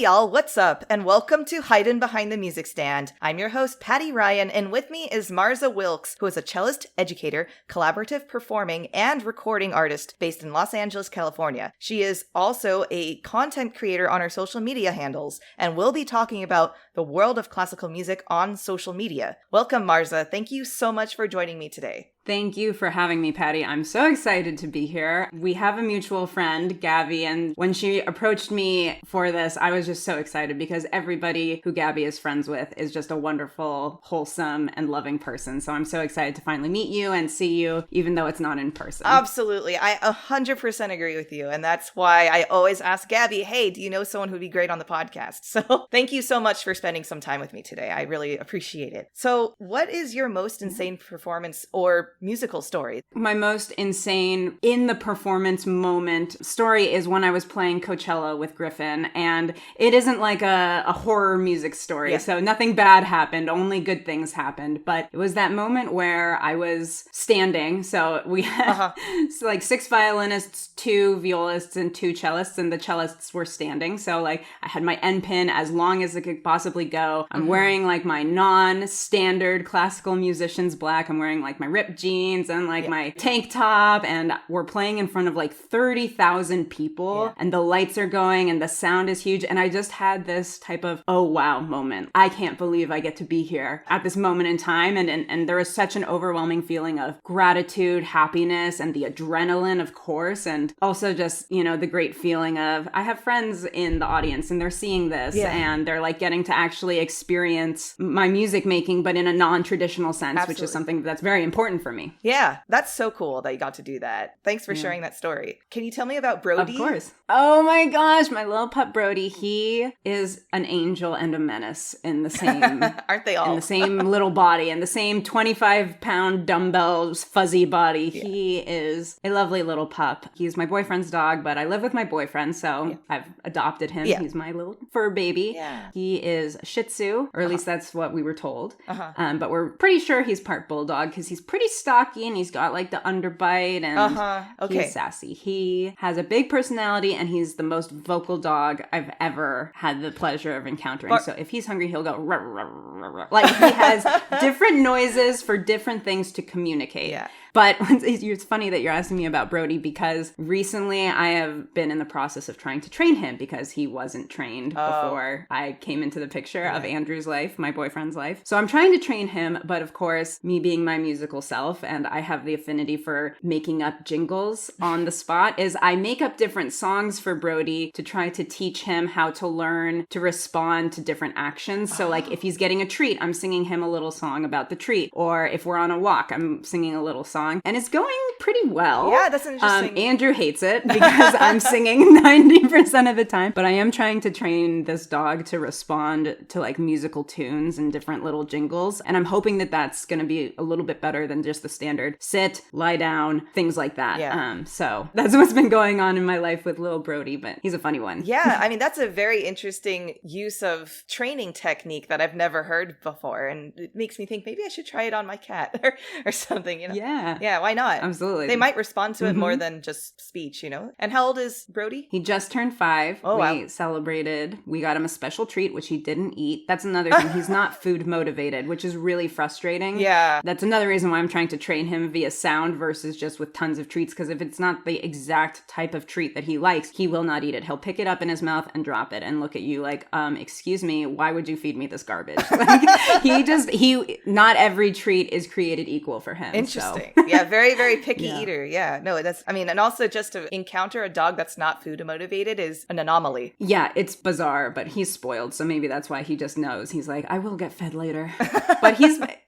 y'all, what's up? And welcome to Haydn Behind the Music Stand. I'm your host, Patty Ryan, and with me is Marza Wilks, who is a cellist, educator, collaborative performing, and recording artist based in Los Angeles, California. She is also a content creator on her social media handles, and we'll be talking about the world of classical music on social media. Welcome, Marza. Thank you so much for joining me today. Thank you for having me, Patty. I'm so excited to be here. We have a mutual friend, Gabby, and when she approached me for this, I was just so excited because everybody who Gabby is friends with is just a wonderful, wholesome, and loving person. So I'm so excited to finally meet you and see you, even though it's not in person. Absolutely. I 100% agree with you. And that's why I always ask Gabby, hey, do you know someone who'd be great on the podcast? So thank you so much for spending some time with me today. I really appreciate it. So what is your most insane performance or musical story? My most insane in the performance moment story is when I was playing Coachella with Griffin, and it isn't like a horror music story. Yeah. So nothing bad happened, only good things happened. But it was that moment where I was standing. So we had like 6 violinists, 2 violists, and 2 cellists, and the cellists were standing. So like I had my end pin as long as it could possibly go. I'm wearing like my non-standard classical musician's black. I'm wearing like my ripped jeans and like my tank top, and we're playing in front of like 30,000 people and the lights are going and the sound is huge, and I just had this type of oh wow moment. I can't believe I get to be here at this moment in time, and there is such an overwhelming feeling of gratitude, happiness, and the adrenaline, of course, and also just, you know, the great feeling of I have friends in the audience and they're seeing this and they're like getting to actually experience my music making, but in a non-traditional sense. Absolutely. Which is something that's very important for me. Yeah, that's so cool that you got to do that. Thanks for sharing that story. Can you tell me about Brody? Of course. Oh my gosh, my little pup Brody. He is an angel and a menace in the same... Aren't they all? In the same little body, in the same 25-pound dumbbells fuzzy body. Yeah. He is a lovely little pup. He's my boyfriend's dog, but I live with my boyfriend, so I've adopted him. Yeah. He's my little fur baby. Yeah. He is a Shih Tzu, or at least that's what we were told. But we're pretty sure he's part bulldog because he's pretty stocky and he's got like the underbite and he's sassy. He has a big personality and he's the most vocal dog I've ever had the pleasure of encountering. So if he's hungry, he'll go rah, rah, rah, rah. Like he has different noises for different things to communicate. Yeah. But it's funny that you're asking me about Brody because recently I have been in the process of trying to train him because he wasn't trained before I came into the picture of Andrew's life, my boyfriend's life. So I'm trying to train him, but of course, me being my musical self, and I have the affinity for making up jingles on the spot, is I make up different songs for Brody to try to teach him how to learn to respond to different actions. So like if he's getting a treat, I'm singing him a little song about the treat. Or if we're on a walk, I'm singing a little song. And it's going pretty well. Yeah, that's interesting. Andrew hates it because I'm singing 90% of the time. But I am trying to train this dog to respond to like musical tunes and different little jingles. And I'm hoping that that's going to be a little bit better than just the standard sit, lie down, things like that. Yeah. So that's what's been going on in my life with little Brody, but he's a funny one. Yeah, I mean, that's a very interesting use of training technique that I've never heard before. And it makes me think maybe I should try it on my cat or something, you know? Yeah, why not? Absolutely. They might respond to it more than just speech, you know? And how old is Brody? He just turned 5. We celebrated. We got him a special treat, which he didn't eat. That's another thing. He's not food motivated, which is really frustrating. Yeah. That's another reason why I'm trying to train him via sound versus just with tons of treats, because if it's not the exact type of treat that he likes, he will not eat it. He'll pick it up in his mouth and drop it and look at you like, excuse me, why would you feed me this garbage? Like, not every treat is created equal for him. Interesting. So. Yeah, very, very picky eater. Yeah, no, that's, I mean, and also just to encounter a dog that's not food motivated is an anomaly. Yeah, it's bizarre, but he's spoiled. So maybe that's why he just knows. He's like, I will get fed later. But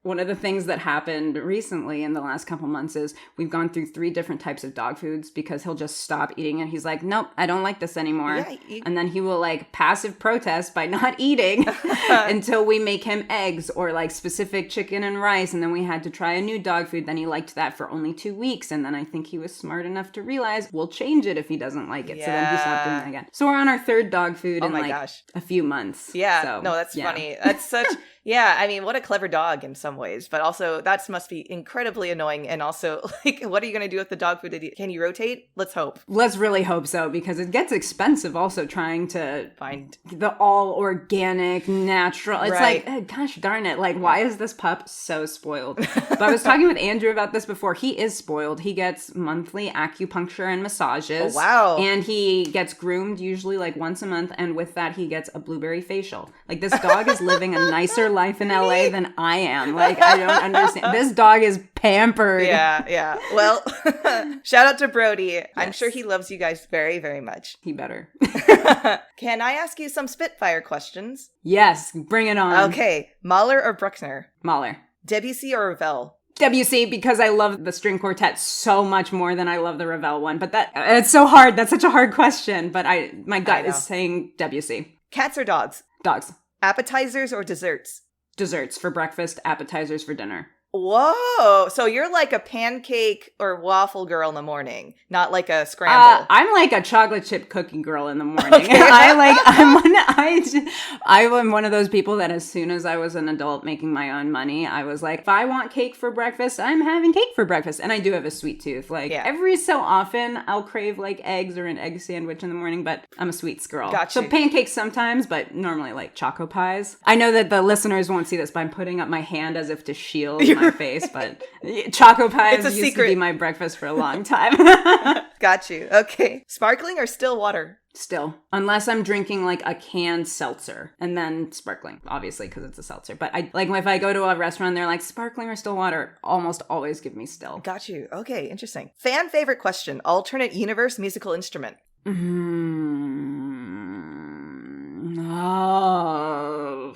one of the things that happened recently in the last couple months is we've gone through 3 different types of dog foods because he'll just stop eating it. He's like, nope, I don't like this anymore. Yeah, and then he will like passive protest by not eating until we make him eggs or like specific chicken and rice. And then we had to try a new dog food. Then he liked that for only 2 weeks. And then I think he was smart enough to realize we'll change it if he doesn't like it. Yeah. So then he stopped doing that again. So we're on our 3rd dog food in like a few months. Yeah. So, no, that's funny. That's such... Yeah, I mean, what a clever dog in some ways, but also that must be incredibly annoying. And also, like, what are you going to do with the dog food? Can you rotate? Let's hope. Let's really hope so, because it gets expensive also trying to find the all organic, natural. It's like, gosh darn it. Like, why is this pup so spoiled? But I was talking with Andrew about this before. He is spoiled. He gets monthly acupuncture and massages. Oh, wow. And he gets groomed usually like once a month. And with that, he gets a blueberry facial. Like, this dog is living a nicer life in LA than I am. Like, I don't understand. This dog is pampered. Yeah. Well, shout out to Brody. Yes. I'm sure he loves you guys very, very much. He better. Can I ask you some Spitfire questions? Yes, bring it on. Okay. Mahler or Bruckner? Mahler. Debussy or Ravel? Debussy, because I love the string quartet so much more than I love the Ravel one. But it's so hard. That's such a hard question. But my gut is saying Debussy. Cats or dogs? Dogs. Appetizers or desserts? Desserts for breakfast, appetizers for dinner. Whoa. So you're like a pancake or waffle girl in the morning, not like a scramble. I'm like a chocolate chip cookie girl in the morning. Okay. I'm one of those people that as soon as I was an adult making my own money, I was like, if I want cake for breakfast, I'm having cake for breakfast. And I do have a sweet tooth. Like every so often I'll crave like eggs or an egg sandwich in the morning, but I'm a sweets girl. Gotcha. So pancakes sometimes, but normally like choco pies. I know that the listeners won't see this, but I'm putting up my hand as if to shield my face, but choco pies used to be my breakfast for a long time. Got you. Okay. Sparkling or still water? Still. Unless I'm drinking like a canned seltzer and then sparkling, obviously, because it's a seltzer. But if I go to a restaurant, they're like sparkling or still water, almost always give me still. Got you. Okay. Interesting. Fan favorite question. Alternate universe musical instrument? Oh,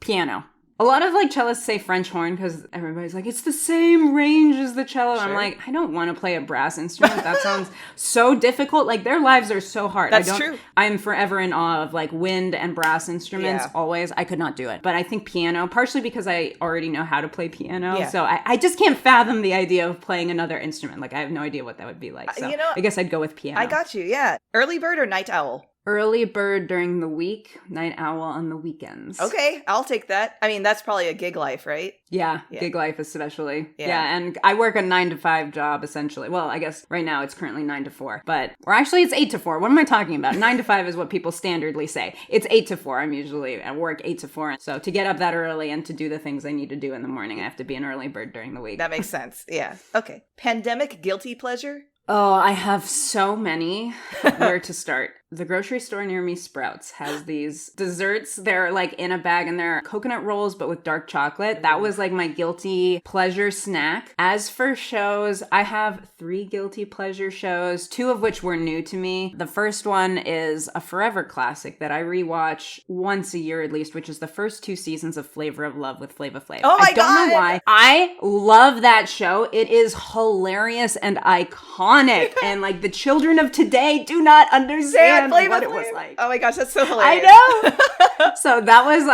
piano. A lot of like cellists say French horn because everybody's like, it's the same range as the cello. Sure. I'm like, I don't want to play a brass instrument. That sounds so difficult. Like, their lives are so hard. That's true. I'm forever in awe of like wind and brass instruments. Always. I could not do it. But I think piano, partially because I already know how to play piano. Yeah. So I just can't fathom the idea of playing another instrument. Like, I have no idea what that would be like. So I guess I'd go with piano. I got you. Yeah. Early bird or night owl? Early bird during the week, night owl on the weekends. Okay, I'll take that. I mean, that's probably a gig life, right? Yeah. Gig life especially. Yeah, and I work a 9-to-5 job essentially. Well, I guess right now it's currently 9 to 4, or actually it's 8 to 4. What am I talking about? 9 to 5 is what people standardly say. It's 8 to 4. I'm usually at work 8 to 4. So to get up that early and to do the things I need to do in the morning, I have to be an early bird during the week. That makes sense. Yeah. Okay. Pandemic guilty pleasure? Oh, I have so many. Where to start? The grocery store near me, Sprouts, has these desserts. They're like in a bag and they're coconut rolls, but with dark chocolate. That was like my guilty pleasure snack. As for shows, I have 3 guilty pleasure shows, 2 of which were new to me. The first one is a forever classic that I rewatch once a year at least, which is the first 2 seasons of Flavor of Love with Flava Flav. Oh my God! I don't know why. I love that show. It is hilarious and iconic. And like the children of today do not understand what it was like. Oh my gosh, that's so hilarious. I know. So that was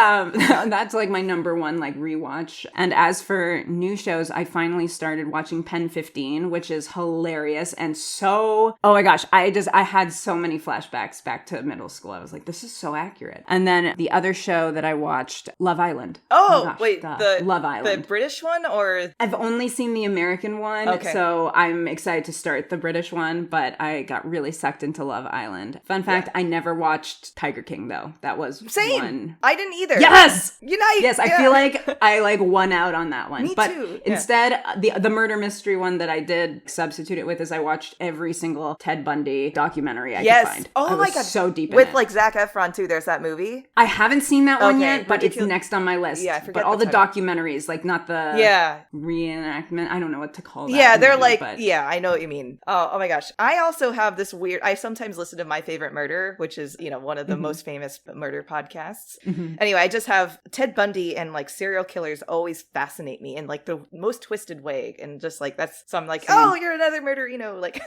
that's like my number one like rewatch. And as for new shows, I finally started watching Pen 15, which is hilarious and so, oh my gosh, I had so many flashbacks back to middle school. I was like, this is so accurate. And then the other show that I watched, Love Island. Oh gosh, wait, the Love Island, the British one, or I've only seen the American one. Okay. So I'm excited to start the British one, but I got really sucked into Love Island. Fun fact, I never watched Tiger King though. That was one. I didn't either. Yes! Unite! Yes, I feel like I like won out on that one. Me but too. Instead, the murder mystery one that I did substitute it with is I watched every single Ted Bundy documentary I could find. Oh my God. So deep in with it. like Zac Efron too, there's that movie. I haven't seen that one yet, but it's next on my list. Yeah, I forget. But all the documentaries, like not the reenactment. I don't know what to call that. Yeah, they're like, I know what you mean. Oh my gosh. I also have this weird, I sometimes listen to My Favorite Murder, which is, one of the most famous murder podcasts. Anyway, I just have Ted Bundy and like serial killers always fascinate me in like the most twisted way. And just like, so I'm like, oh, you're another murder, like.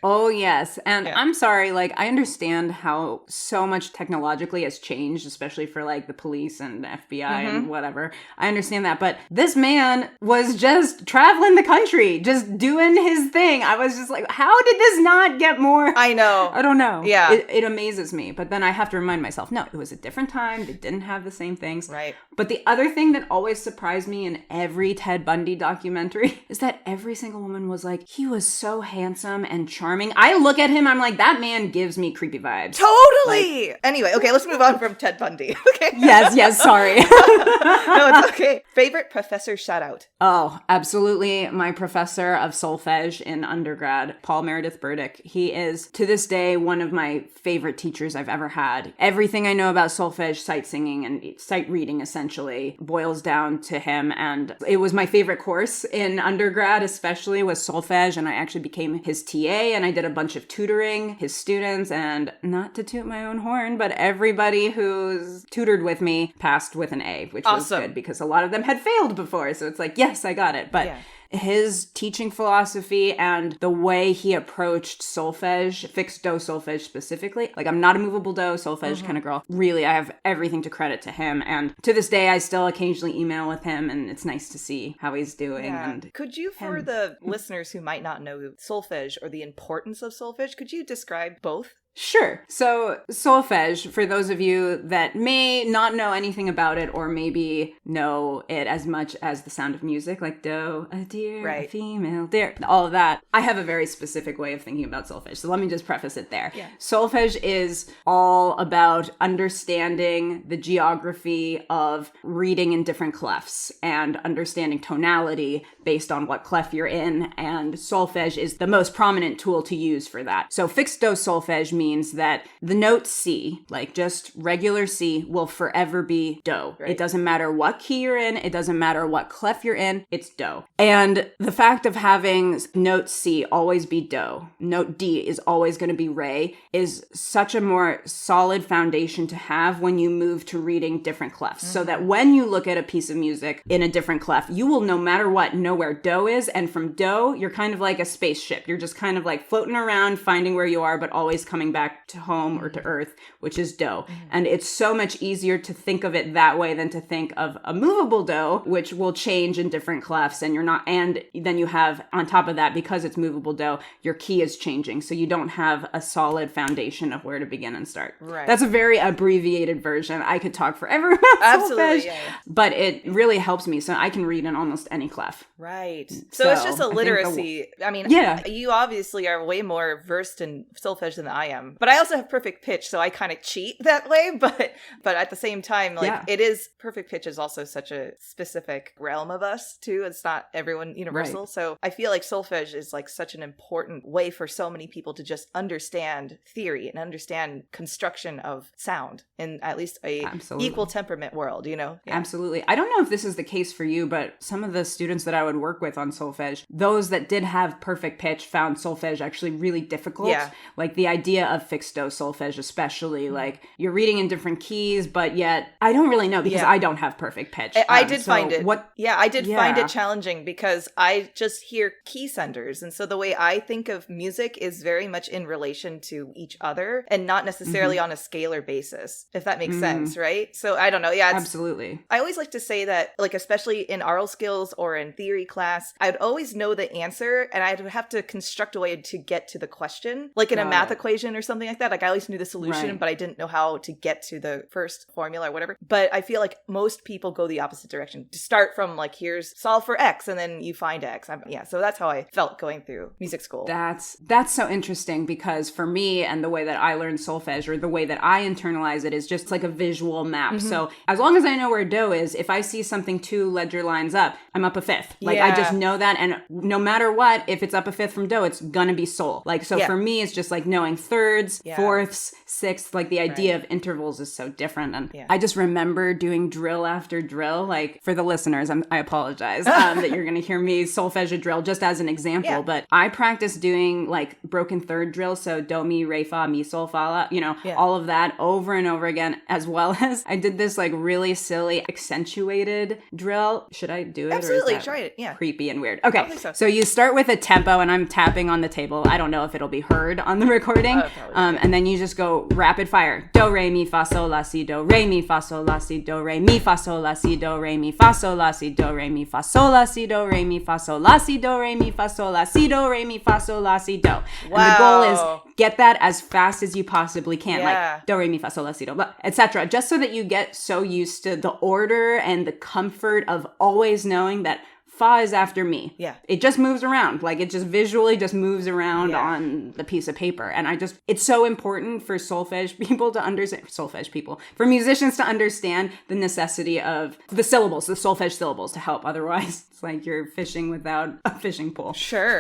Oh, yes. And I'm sorry, like, I understand how so much technologically has changed, especially for like the police and FBI and whatever. I understand that. But this man was just traveling the country, just doing his thing. I was just like, how did this not get more? I know. I don't know. Yeah. it amazes me. But then I have to remind myself, no, it was a different time. They didn't have the same things. Right. But the other thing that always surprised me in every Ted Bundy documentary is that every single woman was like, he was so handsome and charming. I look at him, I'm like, that man gives me creepy vibes. Totally. Like, anyway, okay, let's move on from Ted Bundy. Okay. Yes, sorry. No, it's okay. Favorite professor shout out? Oh, absolutely. My professor of solfege in undergrad, Paul Meredith Burdick. He is, to this day, one of my favorite teachers I've ever had. Everything I know about solfege, sight singing, and sight reading, essentially, boils down to him. And it was my favorite course in undergrad, especially, was solfege. And I actually became his TA, and I did a bunch of tutoring his students. And not to toot my own horn, but everybody who's tutored with me passed with an A, which was good because a lot of them had failed before. So it's like, yes, I got it. But his teaching philosophy and the way he approached solfege, fixed do solfege specifically. Like, I'm not a movable do solfege kind of girl. Really, I have everything to credit to him. And to this day, I still occasionally email with him, and it's nice to see how he's doing. Yeah. And could you, for the listeners who might not know solfege or the importance of solfege, could you describe both? Sure. So solfege, for those of you that may not know anything about it or maybe know it as much as the sound of music, like do, a deer, a female deer, all of that, I have a very specific way of thinking about solfege. So let me just preface it there. Yeah. Solfege is all about understanding the geography of reading in different clefs and understanding tonality based on what clef you're in. And solfege is the most prominent tool to use for that. So fixed do solfege means that the note C, like just regular C, will forever be do. Right. It doesn't matter what key you're in. It doesn't matter what clef you're in. It's do. And the fact of having note C always be do, note D is always going to be re, is such a more solid foundation to have when you move to reading different clefs. So that when you look at a piece of music in a different clef, you will, no matter what, know where do is. And from do, you're kind of like a spaceship. You're just kind of like floating around, finding where you are, but always coming back to home or to earth, which is do. And it's so much easier to think of it that way than to think of a movable do, which will change in different clefs. And then you have on top of that, because it's movable do, your key is changing. So you don't have a solid foundation of where to begin and start. Right. That's a very abbreviated version. I could talk forever about solfege, but it really helps me. So I can read in almost any clef. Right. So it's just a literacy. You obviously are way more versed in solfege than I am. But I also have perfect pitch, so I kind of cheat that way. But at the same time, it is, perfect pitch is also such a specific realm of us too. It's not everyone universal. Right. So I feel like solfege is like such an important way for so many people to just understand theory and understand construction of sound in at least a equal temperament world, Yeah. Absolutely. I don't know if this is the case for you, but some of the students that I would work with on solfege, those that did have perfect pitch found solfege actually really difficult. Yeah. Like the idea of fixed do solfege, especially, like you're reading in different keys, but yet I don't really know because I don't have perfect pitch. I did find it. I did find it challenging because I just hear key senders. And so the way I think of music is very much in relation to each other and not necessarily on a scalar basis, if that makes sense, right? So I don't know. Yeah, absolutely. I always like to say that, like, especially in oral skills or in theory class, I'd always know the answer and I'd have to construct a way to get to the question, like in a math equation or something like that. Like I always knew the solution, but I didn't know how to get to the first formula or whatever. But I feel like most people go the opposite direction, to start from like, here's solve for X and then you find X. So that's how I felt going through music school. That's so interesting because for me and the way that I learned solfege, or the way that I internalize it, is just like a visual map. So as long as I know where do is, if I see something 2 ledger lines up, I'm up a fifth. Like I just know that, and no matter what, if it's up a fifth from do, it's gonna be sol. Like, so for me, it's just like knowing thirds, fourths, sixths, like the idea of intervals is so different. And I just remember doing drill after drill. Like, for the listeners, I apologize that you're gonna hear me solfege a drill just as an example, but I practiced doing like broken third drill. So do, mi, re, fa, mi, sol, fa, la, all of that over and over again, as well as I did this like really silly accentuated drill. Should I do it? Absolutely. Or is that try it. Yeah. Creepy and weird. Okay. So you start with a tempo, and I'm tapping on the table. I don't know if it'll be heard on the recording, And then you just go rapid fire. Do, re, mi, fa, sol, la, si, do, re, mi, fa, sol, la, si, do, re, mi, fa, sol, la, si, do, re, mi, fa, sol, la, si, do, re, mi, fa, sol, la, si, do, re, mi, fa, sol, la, si, do, re, mi, fa, sol, la, si, do, re, mi, fa, sol, la, si, do. Wow. And the goal is get that as fast as you possibly can. Like do, re, mi, fa, sol, la, si, do, etc. Just so that you get so used to the order and the comfort of always knowing that fa is after me. Yeah. It just moves around. Like it just visually just moves around on the piece of paper. And it's so important for solfege people to understand, for musicians to understand the necessity of the syllables, the solfege syllables to help. Otherwise, it's like you're fishing without a fishing pole. Sure.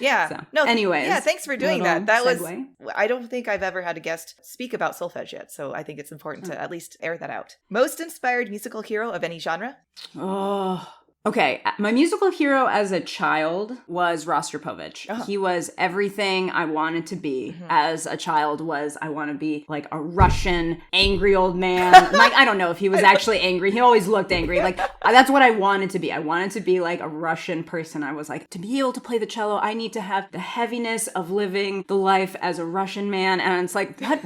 Yeah. So, no. anyways. Yeah. Thanks for doing that. That segue. I don't think I've ever had a guest speak about solfege yet. So I think it's important to at least air that out. Most inspired musical hero of any genre? Oh. Okay, my musical hero as a child was Rostropovich. Oh. He was everything I wanted to be as a child. I want to be like a Russian angry old man. Like, I don't know if he was actually angry. He always looked angry. Like, that's what I wanted to be. I wanted to be like a Russian person. I was like, to be able to play the cello, I need to have the heaviness of living the life as a Russian man. And it's like, I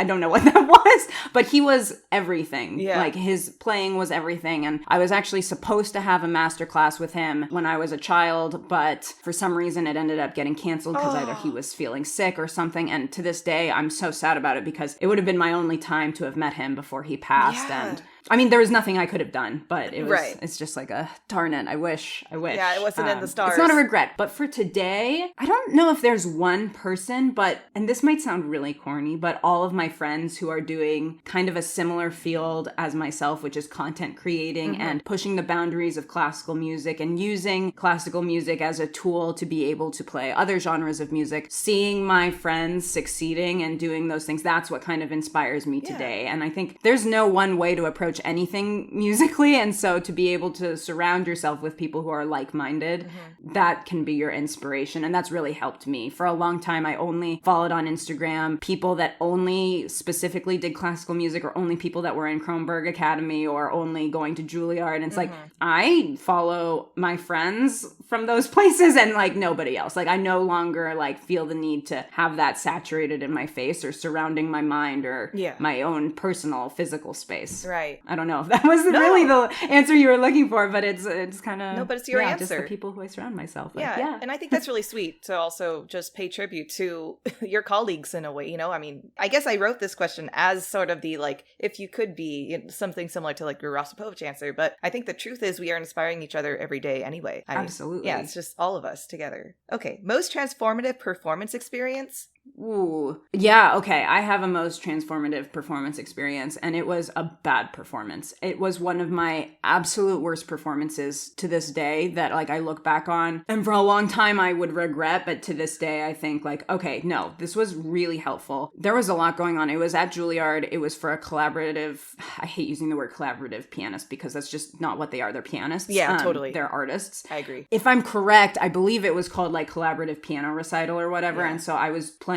don't know what that was, but he was everything. Yeah. Like, his playing was everything. And I was actually supposed to have a master class with him when I was a child, but for some reason it ended up getting canceled because either he was feeling sick or something. And to this day, I'm so sad about it because it would have been my only time to have met him before he passed. Yeah. And I mean, there was nothing I could have done, but it was, right. It's just like darn it. I wish. Yeah, it wasn't in the stars. It's not a regret. But for today, I don't know if there's one person, and this might sound really corny, but all of my friends who are doing kind of a similar field as myself, which is content creating and pushing the boundaries of classical music and using classical music as a tool to be able to play other genres of music, seeing my friends succeeding and doing those things, that's what kind of inspires me today. And I think there's no one way to approach anything musically, and so to be able to surround yourself with people who are like-minded, that can be your inspiration, and that's really helped me. For a long time, I only followed on Instagram people that only specifically did classical music, or only people that were in Kronberg Academy, or only going to Juilliard, and it's like, I follow my friends from those places and like nobody else. Like, I no longer like feel the need to have that saturated in my face or surrounding my mind or my own personal physical space. Right. I don't know if that was really the answer you were looking for, but it's kind of... No, but it's your answer. Just the people who I surround myself with. Yeah, and I think that's really sweet to also just pay tribute to your colleagues in a way, you know? I mean, I guess I wrote this question as sort of the, like, if you could be something similar to, like, your Rostropovich answer, but I think the truth is we are inspiring each other every day anyway. Absolutely. Yeah, it's just all of us together. Okay, most transformative performance experience? Ooh. Yeah, okay. I have a most transformative performance experience, and it was a bad performance. It was one of my absolute worst performances to this day that, like, I look back on, and for a long time I would regret, but to this day I think, like, okay, no, this was really helpful. There was a lot going on. It was at Juilliard. It was for a collaborative, I hate using the word collaborative pianist because that's just not what they are. They're pianists. Yeah, totally. They're artists. I agree. If I'm correct, I believe it was called, like, collaborative piano recital or whatever, and so I was playing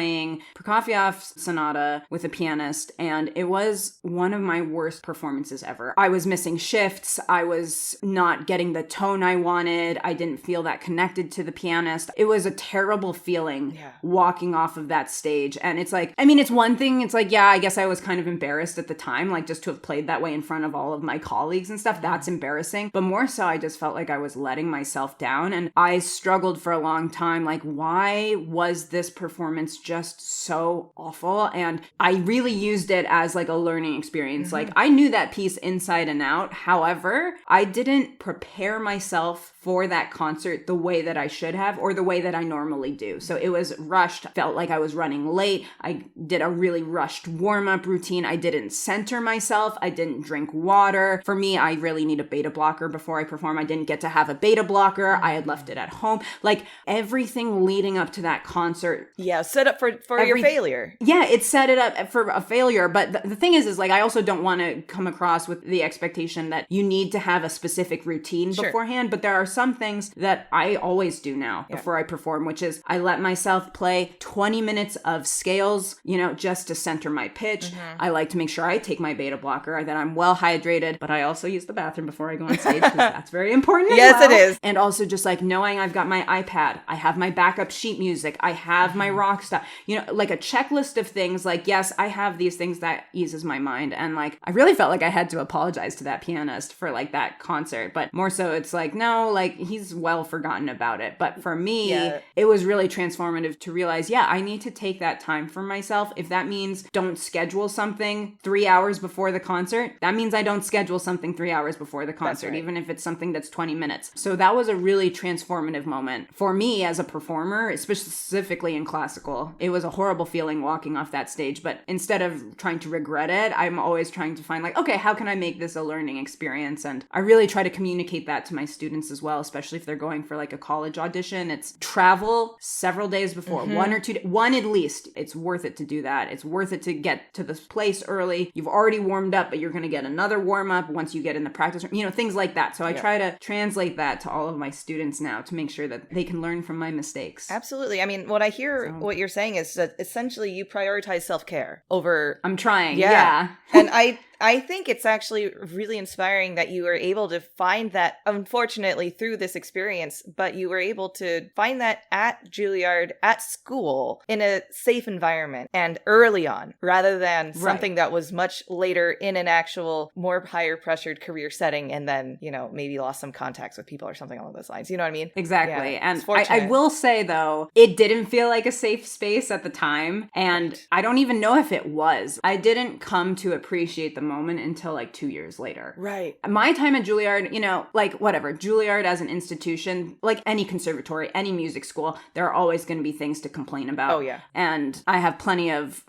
Prokofiev's sonata with a pianist, and it was one of my worst performances ever. I was missing shifts. I was not getting the tone I wanted. I didn't feel that connected to the pianist. It was a terrible feeling walking off of that stage. And it's like, I mean, it's one thing. It's like, yeah, I guess I was kind of embarrassed at the time, like just to have played that way in front of all of my colleagues and stuff. That's embarrassing. But more so, I just felt like I was letting myself down. And I struggled for a long time. Like, why was this performance just so awful? And I really used it as like a learning experience. Like, I knew that piece inside and out. However, I didn't prepare myself for that concert the way that I should have, or the way that I normally do. So it was rushed. Felt like I was running late. I did a really rushed warm-up routine. I didn't center myself. I didn't drink water. For me, I really need a beta blocker before I perform. I didn't get to have a beta blocker. I had left it at home. Like, everything leading up to that concert. Yeah, set up for your failure. Yeah, it set it up for a failure. But the thing is like, I also don't want to come across with the expectation that you need to have a specific routine beforehand. But there are some things that I always do now before I perform, which is I let myself play 20 minutes of scales, you know, just to center my pitch. I like to make sure I take my beta blocker, that I'm well hydrated, but I also use the bathroom before I go on stage because that's very important as well. Yes, it is. And also just like knowing I've got my iPad, I have my backup sheet music, I have my rock stuff. like a checklist of things. Like, yes, I have these things that eases my mind. And like, I really felt like I had to apologize to that pianist for like that concert, but more so it's like, no, like he's well forgotten about it. But for me, it was really transformative to realize, I need to take that time for myself. If that means don't schedule something 3 hours before the concert, that means I don't schedule something 3 hours before the concert, even if it's something that's 20 minutes. So that was a really transformative moment for me as a performer, specifically in classical. It was a horrible feeling walking off that stage, but instead of trying to regret it, I'm always trying to find like, okay, how can I make this a learning experience? And I really try to communicate that to my students as well, especially if they're going for like a college audition. It's travel several days before, 1 or 2 days, one at least. It's worth it to do that. It's worth it to get to this place early. You've already warmed up, but you're going to get another warm up once you get in the practice room, things like that. So I try to translate that to all of my students now to make sure that they can learn from my mistakes. Absolutely. I mean, what I hear, what you're saying is that essentially you prioritize self-care over... I'm trying. Yeah. And I think it's actually really inspiring that you were able to find that, unfortunately, through this experience, but you were able to find that at Juilliard, at school, in a safe environment and early on, rather than something that was much later in an actual more higher pressured career setting and then, maybe lost some contacts with people or something along those lines. You know what I mean? Exactly. Yeah, and I will say, though, it didn't feel like a safe space at the time. And I don't even know if it was. I didn't come to appreciate the moment until like 2 years later. Right. My time at Juilliard, like whatever, Juilliard as an institution, like any conservatory, any music school, there are always going to be things to complain about. Oh, yeah. And I have plenty of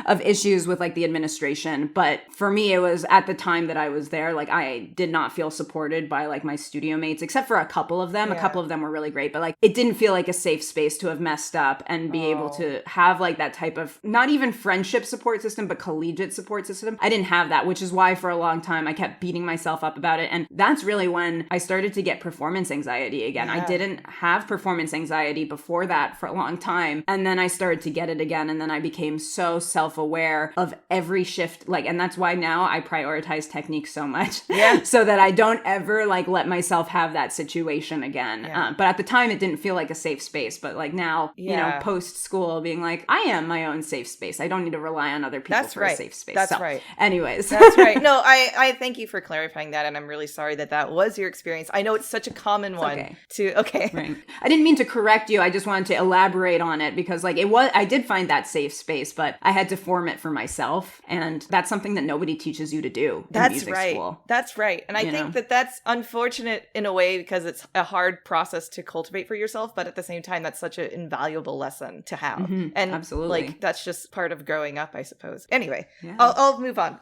of issues with like the administration. But for me, it was at the time that I was there, like I did not feel supported by like my studio mates, except for a couple of them. Yeah. A couple of them were really great, but like it didn't feel like a safe space to have messed up and be able to have like that type of, not even friendship support system, but collegiate support system. I didn't have that, which is why for a long time I kept beating myself up about it. And that's really when I started to get performance anxiety again. I didn't have performance anxiety before that for a long time. And then I started to get it again. And then I became so self-aware of every shift. Like, and that's why now I prioritize technique so much. Yeah. So that I don't ever like let myself have that situation again. Yeah. But at the time it didn't feel like a safe space. But like now, post school being like, I am my own safe space. I don't need to rely on other people for a safe space. That's right. Anyways. That's right. No, I thank you for clarifying that. And I'm really sorry that was your experience. I know it's such a common one Right. I didn't mean to correct you. I just wanted to elaborate on it because like I did find that safe space, but I had to form it for myself. And that's something that nobody teaches you to do in music school. That's right. And I think that's unfortunate in a way because it's a hard process to cultivate for yourself. But at the same time, that's such an invaluable lesson to have. Mm-hmm. And absolutely. Like, that's just part of growing up, I suppose. Anyway, I'll move on.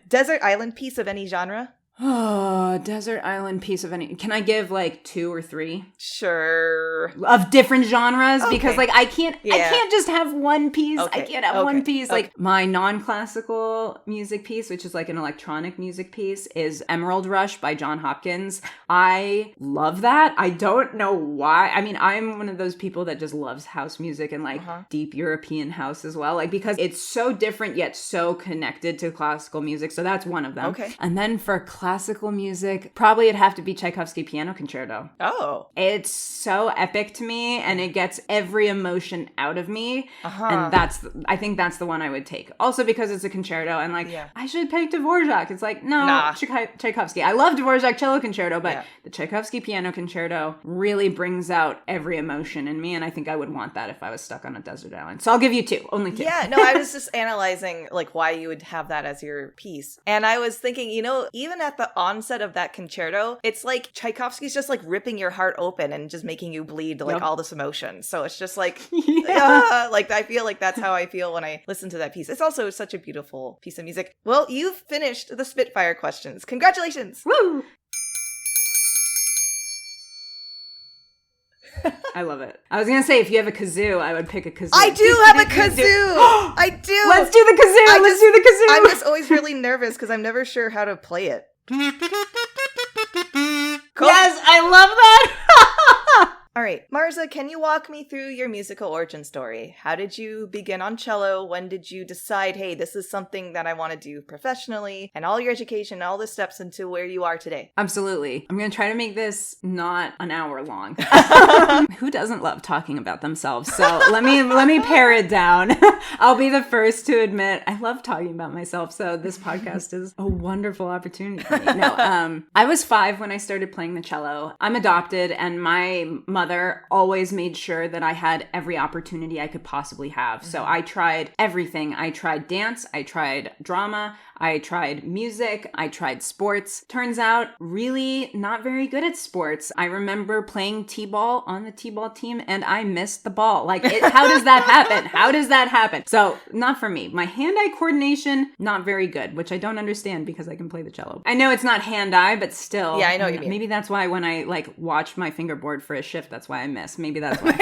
Desert island piece of any genre? Oh, desert island piece of any... Can I give like 2 or 3? Sure. Of different genres? Okay. Because like I can't just have one piece. Okay. I can't have one piece. Okay. Like my non-classical music piece, which is like an electronic music piece, is Emerald Rush by John Hopkins. I love that. I don't know why. I mean, I'm one of those people that just loves house music and like deep European house as well. Like because it's so different yet so connected to classical music. So that's one of them. Okay. And then for classical music, probably it'd have to be Tchaikovsky Piano Concerto. Oh. It's so epic to me and it gets every emotion out of me. And I think that's the one I would take. Also because it's a concerto and like, I should pick Dvorak. It's like, no, Tchaikovsky. I love Dvorak Cello Concerto, but the Tchaikovsky Piano Concerto really brings out every emotion in me. And I think I would want that if I was stuck on a desert island. So I'll give you 2, only 2. Yeah, no, I was just analyzing like why you would have that as your piece. And I was thinking, even at the onset of that concerto, it's like Tchaikovsky's just like ripping your heart open and just making you bleed like all this emotion. So it's just like, like I feel like that's how I feel when I listen to that piece. It's also such a beautiful piece of music. Well, you've finished the Spitfire questions. Congratulations. Woo! I love it. I was going to say, if you have a kazoo, I would pick a kazoo. I do have a kazoo! I do! Let's do the kazoo! Let's do the kazoo! I'm just always really nervous because I'm never sure how to play it. Cool. Yes, I love that! All right. Marza, can you walk me through your musical origin story? How did you begin on cello? When did you decide, hey, this is something that I want to do professionally, and all your education, all the steps into where you are today? Absolutely. I'm going to try to make this not an hour long. Who doesn't love talking about themselves? So let me pare it down. I'll be the first to admit I love talking about myself. So this podcast is a wonderful opportunity for me. No, I was 5 when I started playing the cello. I'm adopted, and my mother always made sure that I had every opportunity I could possibly have. So I tried everything. I tried dance. I tried drama. I tried music. I tried sports. Turns out, really not very good at sports. I remember playing t-ball on the t-ball team, and I missed the ball. Like, how does that happen? How does that happen? So, not for me. My hand-eye coordination, not very good, which I don't understand because I can play the cello. I know it's not hand-eye, but still. Yeah, I know what you mean. Maybe that's why when I, watch my fingerboard for a shift, that's why I miss. Maybe that's why.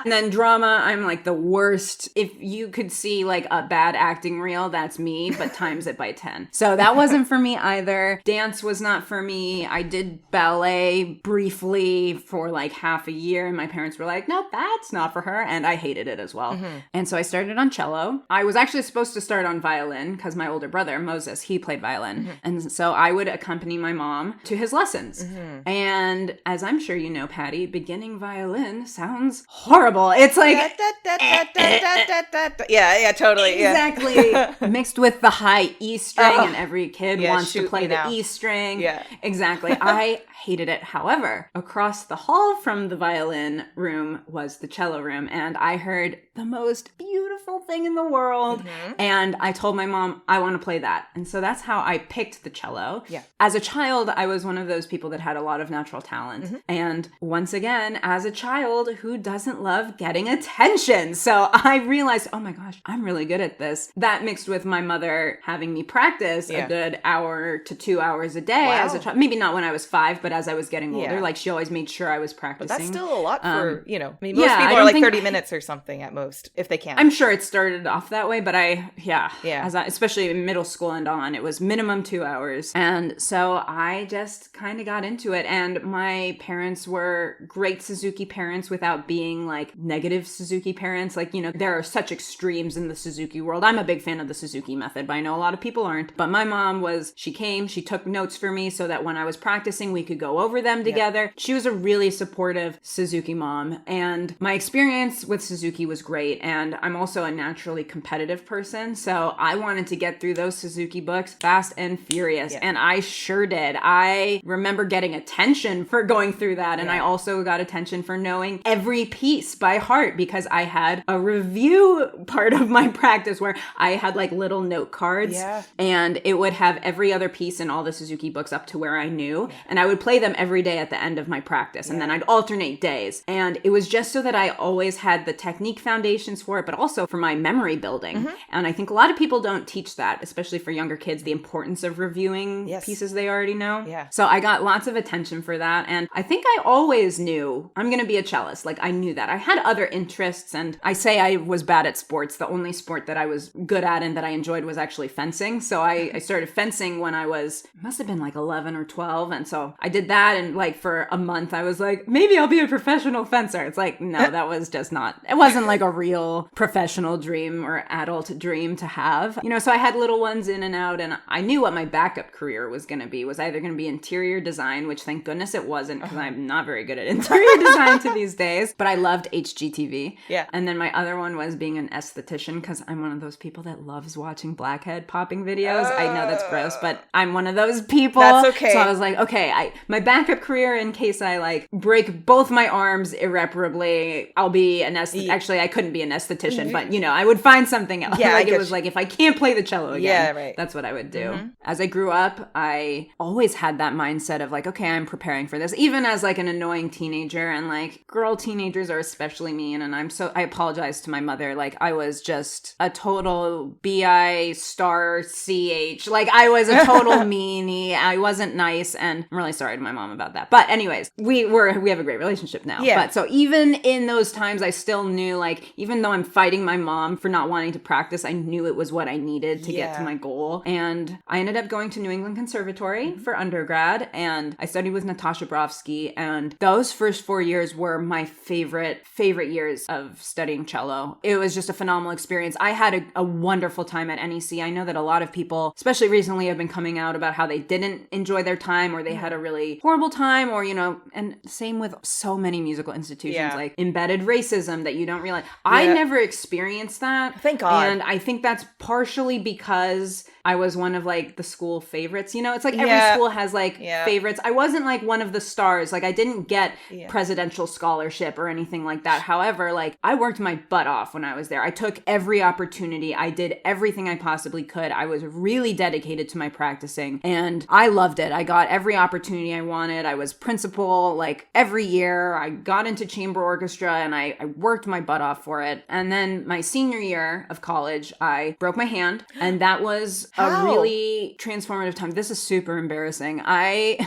And then drama, I'm, the worst. If you could see, a bad acting reel, that's me, but times it by 10. So that wasn't for me either. Dance was not for me. I did ballet briefly for half a year, and my parents were like, nope, that's not for her. And I hated it as well. Mm-hmm. And so I started on cello. I was actually supposed to start on violin because my older brother, Moses, he played violin. Mm-hmm. And so I would accompany my mom to his lessons. Mm-hmm. And as I'm sure you know, Patty, beginning violin sounds horrible. It's like... Yeah, totally. Exactly. Yeah. Mixed with the high E string, and every kid wants to play the E string. Yeah. Exactly. I hated it. However, across the hall from the violin room was the cello room, and I heard the most beautiful thing in the world. Mm-hmm. And I told my mom, I want to play that. And so that's how I picked the cello. Yeah. As a child, I was one of those people that had a lot of natural talent. Mm-hmm. And once again, as a child, who doesn't love getting attention? So I realized, oh my gosh, I'm really good at this. That mixed with my mother having me practice a good hour to 2 hours a day as a child. Maybe not when I was 5, but as I was getting older, she always made sure I was practicing. But that's still a lot for, most people are 30 minutes or something at most, if they can. I'm sure it started off that way, but especially in middle school and on, it was minimum 2 hours. And so I just kind of got into it. And my parents were great Suzuki parents without being negative Suzuki parents. There are such extremes in the Suzuki world. I'm a big fan of the Suzuki method, but I know a lot of people aren't. But my mom she took notes for me so that when I was practicing, we could go over them together. Yep. She was a really supportive Suzuki mom. And my experience with Suzuki was great. And I'm also a naturally competitive person. So I wanted to get through those Suzuki books fast and furious. Yeah. And I sure did. I remember getting attention for going through that. And I also got attention for knowing every piece by heart because I had a review part of my practice where I had little note cards and it would have every other piece in all the Suzuki books up to where I knew. And I would play them every day at the end of my practice. And then I'd alternate days. And it was just so that I always had the technique foundations for it, but also for my memory building. Mm-hmm. And I think a lot of people don't teach that, especially for younger kids, the importance of reviewing pieces they already know. Yeah. So I got lots of attention for that. And I think I always knew I'm going to be a cellist. I knew that. I had other interests, and I say I was bad at sports. The only sport that I was good at and that I enjoyed was actually fencing. So I started fencing when I must have been 11 or 12. And so I did that. And for a month, I was like, maybe I'll be a professional fencer. It's no, that was just not, it wasn't a real professional dream or adult dream to have. So I had little ones in and out, and I knew what my backup career was going to be. Was either going to be interior design, which thank goodness it wasn't because I'm not very good at interior design to these days, but I loved HGTV. Yeah. And then my other one was being an esthetician because I'm one of those people that loves watching blackhead popping videos. I know that's gross, but I'm one of those people. That's okay. So I was okay, my backup career in case I break both my arms irreparably, I'll be an Actually, I couldn't be an esthetician, but I would find something else. Yeah, it was if I can't play the cello again, that's what I would do. Mm-hmm. As I grew up, I always had that mindset of okay, I'm preparing for this. Even as an annoying teenager, and girl teenagers seniors are especially mean, and I apologize to my mother. Like, I was just a total BI star CH. Like, I was a total meanie. I wasn't nice, and I'm really sorry to my mom about that. But anyways, we have a great relationship now. Yeah. But so even in those times, I still knew, like, even though I'm fighting my mom for not wanting to practice, I knew it was what I needed to get to my goal. And I ended up going to New England Conservatory for undergrad, and I studied with Natasha Brovsky, and those first 4 years were my favorite years of studying cello. It was just a phenomenal experience. I had a wonderful time at NEC. I know that a lot of people, especially recently, have been coming out about how they didn't enjoy their time, or they had a really horrible time, or, and same with so many musical institutions, like embedded racism that you don't realize. I never experienced that. Thank God. And I think that's partially because I was one of, like, the school favorites. It's like every school has, like, favorites. I wasn't, like, one of the stars. Like, I didn't get presidential scholarship or anything like that. However, like, I worked my butt off when I was there. I took every opportunity. I did everything I possibly could. I was really dedicated to my practicing, and I loved it. I got every opportunity I wanted. I was principal, like, every year. I got into chamber orchestra, and I worked my butt off for it. And then my senior year of college, I broke my hand, and that was a really transformative time. This is super embarrassing. I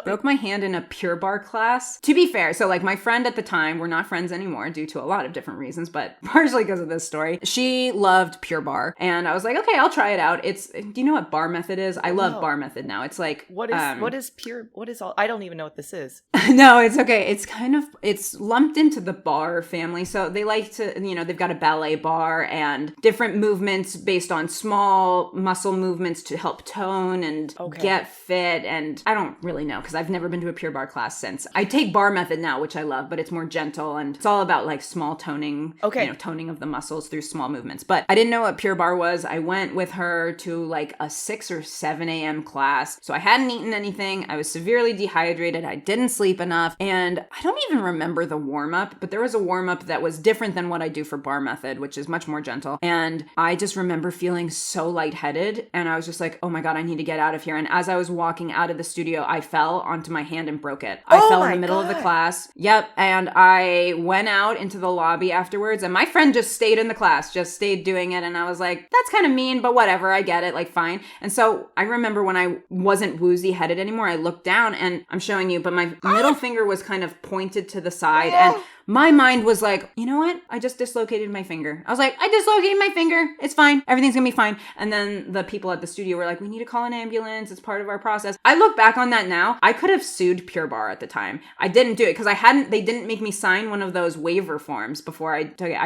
broke my hand in a Pure Barre class. To be fair, so, like, my friend at the time, we're not friends anymore due to a lot of different reasons, but partially because of this story. She loved Pure Barre, and I was like, okay, I'll try it out. Do you know what bar method is? I love bar method now. It's like, I don't even know what this is. No, it's okay. It's lumped into the bar family. So they like to, they've got a ballet bar and different movements based on small muscle movements to help tone and get fit. And I don't really know, because I've never been to a Pure Barre class since. I take bar method now, which I love, but it's more gentle, and it's all about, like, small toning, toning of the muscles through small movements. But I didn't know what Pure Barre was. I went with her to, like, a 6 or 7 a.m. class. So I hadn't eaten anything. I was severely dehydrated. I didn't sleep enough. And I don't even remember the warm-up, but there was a warm-up that was different than what I do for bar method, which is much more gentle. And I just remember feeling so lightheaded, and I was just like, oh my God, I need to get out of here. And as I was walking out of the studio, I fell onto my hand and broke it. I fell in the middle of the class. Yep. And I went out into the lobby afterwards, and my friend just stayed in the class, just stayed doing it. And I was like, that's kind of mean, but whatever, I get it, like, fine. And so I remember when I wasn't woozy headed anymore, I looked down, and I'm showing you, but my middle finger was kind of pointed to the side, and my mind was like, you know what? I just dislocated my finger. I was like, I dislocated my finger. It's fine. Everything's gonna be fine. And then the people at the studio were like, we need to call an ambulance. It's part of our process. I look back on that now. I could have sued Pure Barre at the time. I didn't do it because they didn't make me sign one of those waiver forms before I took it.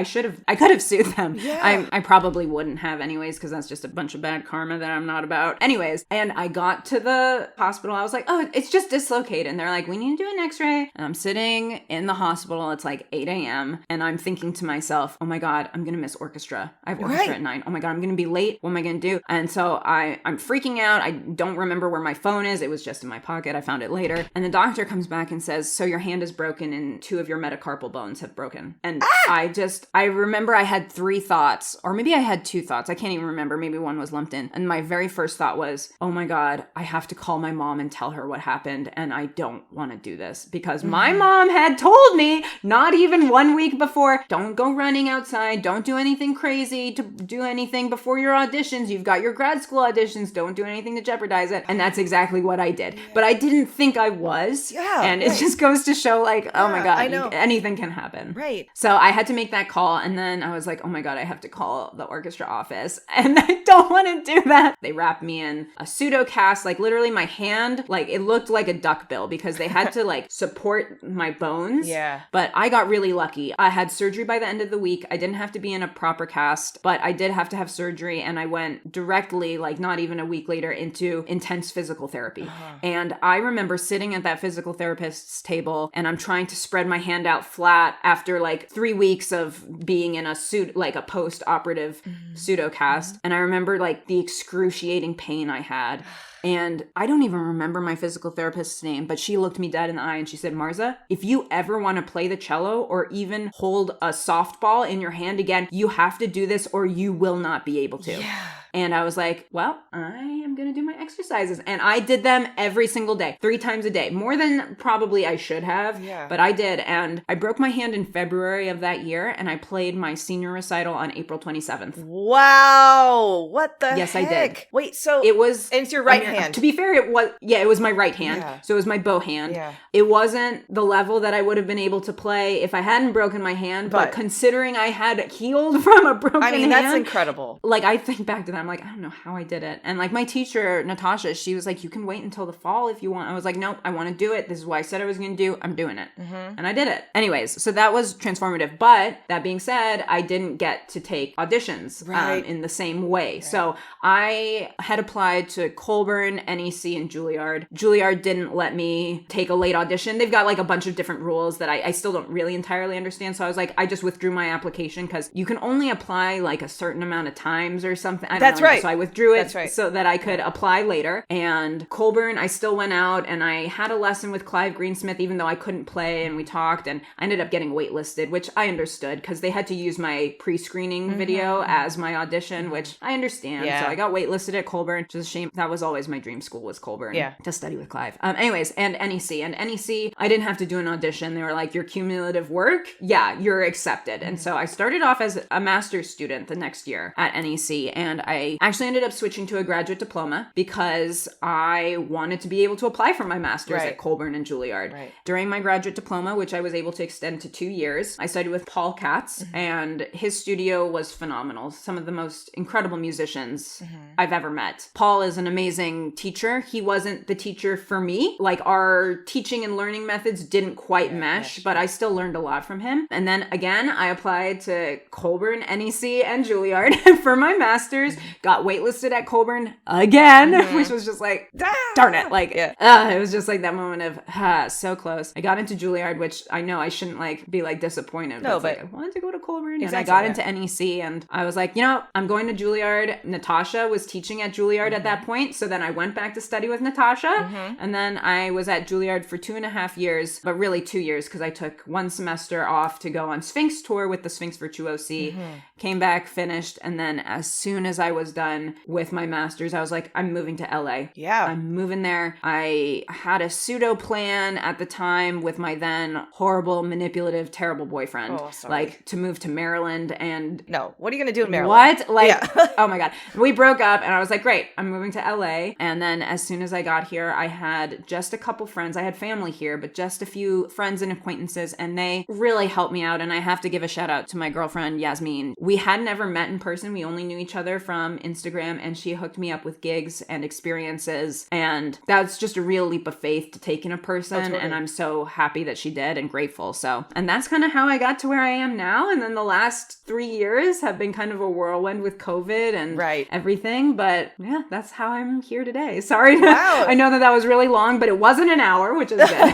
I could have sued them. Yeah. I probably wouldn't have anyways, because that's just a bunch of bad karma that I'm not about. Anyways, and I got to the hospital. I was like, oh, it's just dislocated. And they're like, we need to do an x-ray. And I'm sitting in the hospital. It's like 8 a.m. and I'm thinking to myself, oh my God, I'm going to miss orchestra. I have orchestra at 9. Oh my God, I'm going to be late. What am I going to do? And so I'm freaking out. I don't remember where my phone is. It was just in my pocket. I found it later. And the doctor comes back and says, so your hand is broken and 2 of your metacarpal bones have broken. And I remember I had 3 thoughts, or maybe I had 2 thoughts. I can't even remember. Maybe one was lumped in. And my very first thought was, oh my God, I have to call my mom and tell her what happened. And I don't want to do this because my mom had told me not even 1 week before, don't go running outside. Don't do anything crazy to do anything before your auditions. You've got your grad school auditions. Don't do anything to jeopardize it. And that's exactly what I did. But I didn't think I was. And it just goes to show, like, oh my God, anything can happen. Right. So I had to make that call. And then I was like, oh my God, I have to call the orchestra office. And I don't want to do that. They wrapped me in a pseudo cast, like literally my hand, like it looked like a duck bill because they had to like support my bones. Yeah. But I got really lucky. I had surgery by the end of the week. I didn't have to be in a proper cast, but I did have to have surgery. And I went directly, like not even a week later, into intense physical therapy. And I remember sitting at that physical therapist's table and I'm trying to spread my hand out flat after like 3 weeks of being in a suit, like a post-operative pseudo cast. And I remember like the excruciating pain I had. And I don't even remember my physical therapist's name, but she looked me dead in the eye and she said, Marza, if you ever want to play the cello or even hold a softball in your hand again, you have to do this or you will not be able to. Yeah. And I was like, well, I am going to do my exercises. And I did them every single day, 3 times a day, more than probably I should have, but I did. And I broke my hand in February of that year, and I played my senior recital on April 27th. Wow. What the heck? Yes, I did. Wait, so it was... And it's your right hand. To be fair, it was my right hand. Yeah. So it was my bow hand. Yeah. It wasn't the level that I would have been able to play if I hadn't broken my hand, but considering I had healed from a broken hand. That's incredible. Like, I think back to that, I'm like, I don't know how I did it. And like my teacher, Natasha, she was like, you can wait until the fall if you want. I was like, nope, I want to do it. This is what I said I was going to do. I'm doing it. And I did it. Anyways, so that was transformative. But that being said, I didn't get to take auditions in the same way. Right. So I had applied to Colburn, NEC, and Juilliard. Juilliard didn't let me take a late audition. They've got like a bunch of different rules that I still don't really entirely understand. So I was like, I just withdrew my application because you can only apply like a certain amount of times or something. That's right. So I withdrew it so that I could apply later. And Colburn, I still went out and I had a lesson with Clive Greensmith, even though I couldn't play, and we talked, and I ended up getting waitlisted, which I understood because they had to use my pre-screening video as my audition, which I understand. So I got waitlisted at Colburn, which is a shame. That was always my dream school, was Colburn, to study with Clive. Anyways, and NEC. And NEC, I didn't have to do an audition. They were like, your cumulative work, you're accepted. And so I started off as a master's student the next year at NEC, and I actually ended up switching to a graduate diploma because I wanted to be able to apply for my master's at Colburn and Juilliard. During my graduate diploma, which I was able to extend to 2 years, I studied with Paul Katz, and his studio was phenomenal. Some of the most incredible musicians I've ever met. Paul is an amazing teacher. He wasn't the teacher for me. Like, our teaching and learning methods didn't quite mesh, but I still learned a lot from him. And then again, I applied to Colburn, NEC, and Juilliard for my master's, got waitlisted at Colburn again, which was just like, darn it. Like, it was just like that moment of, so close. I got into Juilliard, which I know I shouldn't like be like disappointed. No, but like, I wanted to go to Colburn, and I got into NEC, and I was like, I'm going to Juilliard. Natasha was teaching at Juilliard at that point. So then I went back to study with Natasha, and then I was at Juilliard for 2.5 years, but really 2 years because I took 1 semester off to go on Sphinx tour with the Sphinx Virtuosi, came back, finished, and then as soon as I was done with my master's, I was like, I'm moving to LA. I'm moving there. I had a pseudo plan at the time with my then horrible, manipulative, terrible boyfriend, like to move to Maryland. And no, what are you going to do in Maryland? What? Like, oh my God. We broke up, and I was like, great, I'm moving to LA. And then as soon as I got here, I had just a couple friends. I had family here, but just a few friends and acquaintances, and they really helped me out. And I have to give a shout out to my girlfriend, Yasmin. We had never met in person. We only knew each other from Instagram, and she hooked me up with gigs and experiences. And that's just a real leap of faith to take in a person. And I'm so happy that she did, and grateful. So, and that's kind of how I got to where I am now. And then the last 3 years have been kind of a whirlwind with COVID and everything. But yeah, that's how I'm here today. Sorry. I know that was really long, but it wasn't an hour, which is good.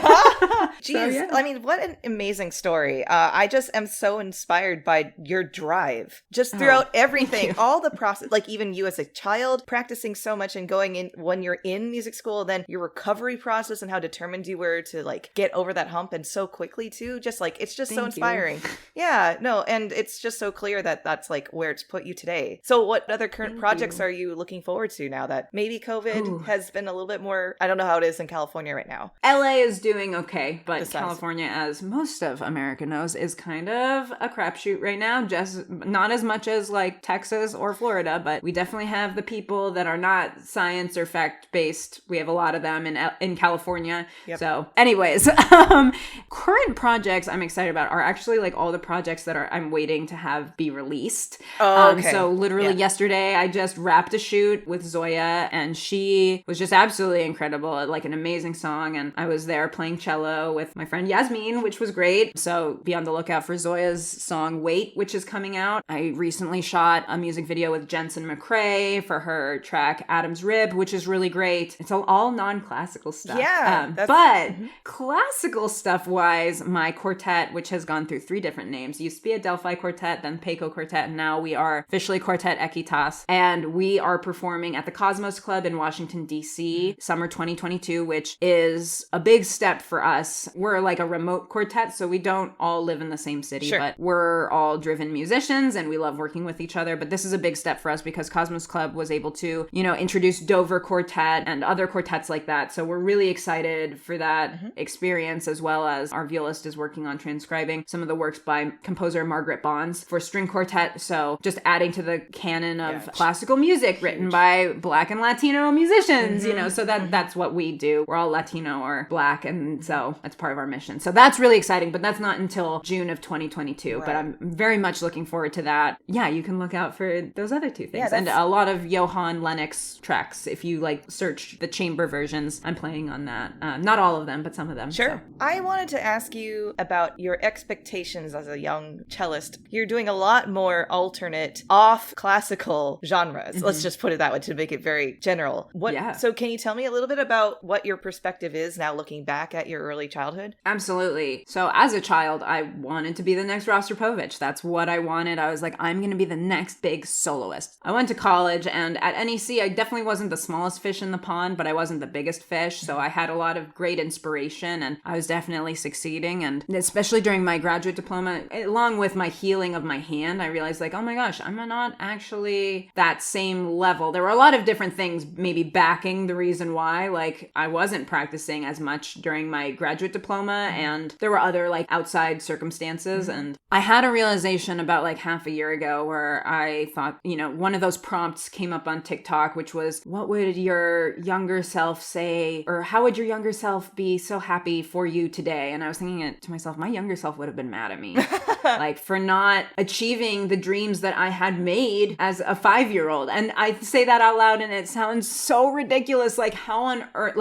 Jeez. I mean, what an amazing story. I just am so inspired by your drive just throughout everything, all the process, like even you as a child practicing so much and going in when you're in music school, then your recovery process and how determined you were to like get over that hump and so quickly too. Just like, it's just so inspiring. Yeah, no. And it's just so clear that that's like where it's put you today. So what other current projects are you looking forward to now that maybe COVID has been a little bit more, I don't know how it is in California right now. LA is doing okay, but California, as most of America knows, is kind of a crapshoot right now. Just not as much as like Texas or Florida, but we definitely have the people that are not science or fact-based. We have a lot of them in California. So anyways, current projects I'm excited about are actually like all the projects that I'm waiting to have be released. So literally yesterday, I just wrapped a shoot with Zoya, and she was just absolutely incredible, like an amazing song. And I was there playing cello with my friend Yasmin, which was great. So be on the lookout for Zoya's song Wait, which is coming out. I recently shot a music video with Jensen McCrae for her track Adam's Rib, which is really great. It's all non-classical stuff. But classical stuff wise, my quartet, which has gone through 3 different names, used to be a Delphi quartet, then Peco quartet, and now we are officially Quartet Equitas. And we are performing at the Cosmos Club in Washington, D.C. summer 2022, which is a big step for us. We're like a remote quartet, so we don't all live in the same city, but we're all driven musicians and we love working with each other. But this is a big step for us because Cosmos Club was able to, introduce Dover Quartet and other quartets like that. So we're really excited for that experience, as well as our violist is working on transcribing some of the works by composer Margaret Bonds for string quartet. So just adding to the canon of classical music written by Black and Latino musicians, so that's what we do. We're all Latino or Black, and so that's part of our mission. So that's really exciting, but that's not until June of 2022. Right. But I'm very much looking forward to that. Yeah, you can look out for those other two things. And a lot of Johann Lennox tracks. If you search the chamber versions, I'm playing on that. Not all of them, but some of them. Sure. So. I wanted to ask you about your expectations as a young cellist. You're doing a lot more alternate, off-classical genres. Let's just put it that way to make it very general. So can you tell me a little bit about what your perspective is now looking back at your early childhood? Absolutely. So as a child, I wanted to be the next Rostropovich. That's what I wanted. I was like, I'm going to be the next big soloist. I went to college, and at NEC, I definitely wasn't the smallest fish in the pond, but I wasn't the biggest fish. So I had a lot of great inspiration, and I was definitely succeeding. And especially during my graduate diploma, along with my healing of my hand, I realized oh my gosh, I'm not actually that same level. There were a lot of different things maybe backing the reason why, I wasn't practicing as much during my graduate diploma, and there were other outside circumstances. And I had a realization about half a year ago where I thought, one of those prompts came up on TikTok, which was, what would your younger self say, or how would your younger self be so happy for you today? And I was thinking it to myself, my younger self would have been mad at me for not achieving the dreams that I had made as a 5-year-old. And I say that out loud and it sounds so ridiculous. How on earth,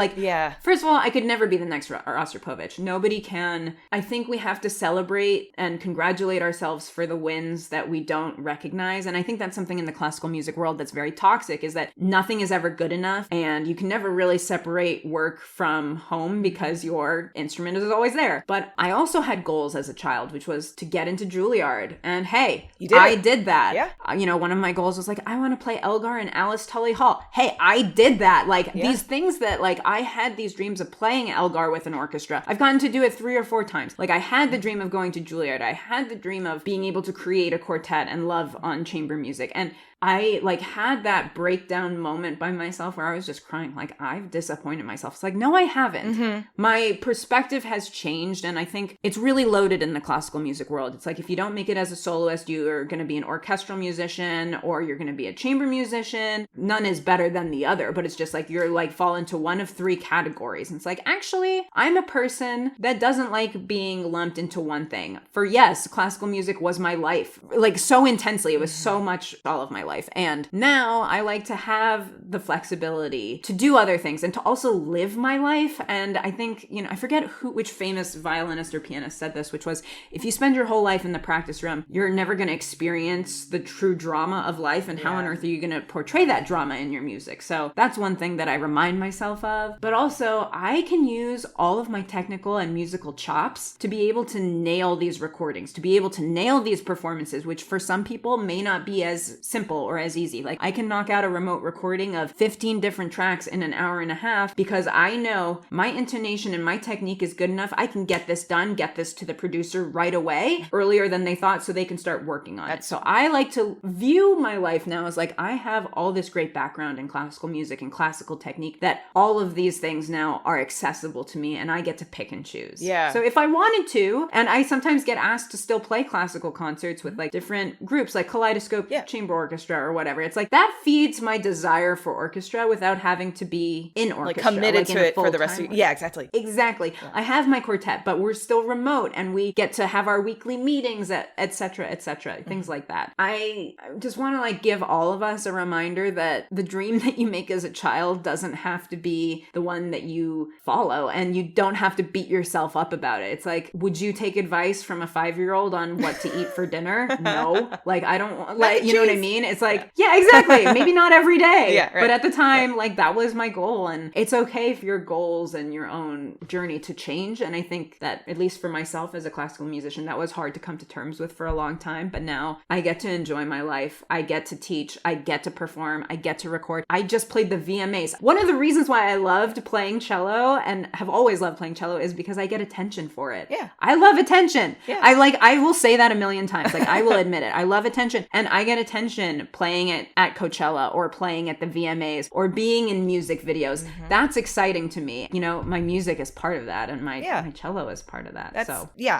first of all, I could never be the next Rostropovich. Nobody can. I think we have to celebrate and congratulate ourselves for the wins that we don't recognize. And I think that's something in the classical music world that's very toxic, is that nothing is ever good enough, and you can never really separate work from home because your instrument is always there. But I also had goals as a child, which was to get into Juilliard. And hey, I did that. Yeah. One of my goals was I want to play Elgar in Alice Tully Hall. Hey, I did that. These things that I had these dreams of playing Elgar with an orchestra. I've gotten to do it 3 or 4 times. I had the dream of going to Juilliard. I had the dream of being able to create a quartet and love on chamber music. And I had that breakdown moment by myself where I was just crying, I've disappointed myself. It's no, I haven't. My perspective has changed, and I think it's really loaded in the classical music world. It's if you don't make it as a soloist, you're going to be an orchestral musician or you're going to be a chamber musician. None is better than the other, but it's just you're fall into one of 3 categories. And it's actually, I'm a person that doesn't like being lumped into one thing. For yes, classical music was my life, so intensely. It was so much all of my life. And now I like to have the flexibility to do other things and to also live my life. And I think, I forget which famous violinist or pianist said this, which was, if you spend your whole life in the practice room, you're never going to experience the true drama of life. And how on earth are you going to portray that drama in your music? So that's one thing that I remind myself of. But also, I can use all of my technical and musical chops to be able to nail these recordings, to be able to nail these performances, which for some people may not be as simple or as easy. I can knock out a remote recording of 15 different tracks in an hour and a half because I know my intonation and my technique is good enough. I can get this done, get this to the producer right away, earlier than they thought, so they can start working on it. So I like to view my life now as I have all this great background in classical music and classical technique, that all of these things now are accessible to me and I get to pick and choose. Yeah. So if I wanted to, and I sometimes get asked to still play classical concerts with different groups Kaleidoscope Chamber Orchestra or whatever. It's that feeds my desire for orchestra without having to be in orchestra. Committed to it for the rest of your... Yeah, exactly. Exactly. Yeah. I have my quartet, but we're still remote and we get to have our weekly meetings, et cetera, things like that. I just want to give all of us a reminder that the dream that you make as a child doesn't have to be the one that you follow, and you don't have to beat yourself up about it. It's would you take advice from a 5-year-old on what to eat for dinner? No. I don't you know what I mean? It's yeah, exactly. Maybe not every day. Yeah, right. But at the time, that was my goal. And it's okay for your goals and your own journey to change. And I think that, at least for myself as a classical musician, that was hard to come to terms with for a long time. But now I get to enjoy my life. I get to teach. I get to perform. I get to record. I just played the VMAs. One of the reasons why I loved playing cello and have always loved playing cello is because I get attention for it. Yeah. I love attention. Yeah. I will say that a million times. I will admit it. I love attention. And I get attention in playing it at Coachella or playing at the VMAs or being in music videos. That's exciting to me. You know, my music is part of that, and my cello is part of that.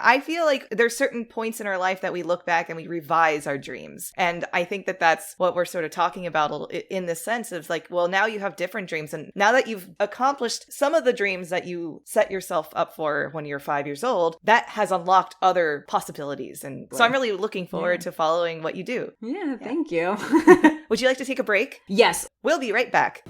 I feel like there's certain points in our life that we look back and we revise our dreams. And I think that that's what we're sort of talking about in this sense of like, well, now you have different dreams. And now that you've accomplished some of the dreams that you set yourself up for when you're 5 years old, that has unlocked other possibilities. And so I'm really looking forward to following what you do. Yeah, thank you. Would you like to take a break? Yes. We'll be right back.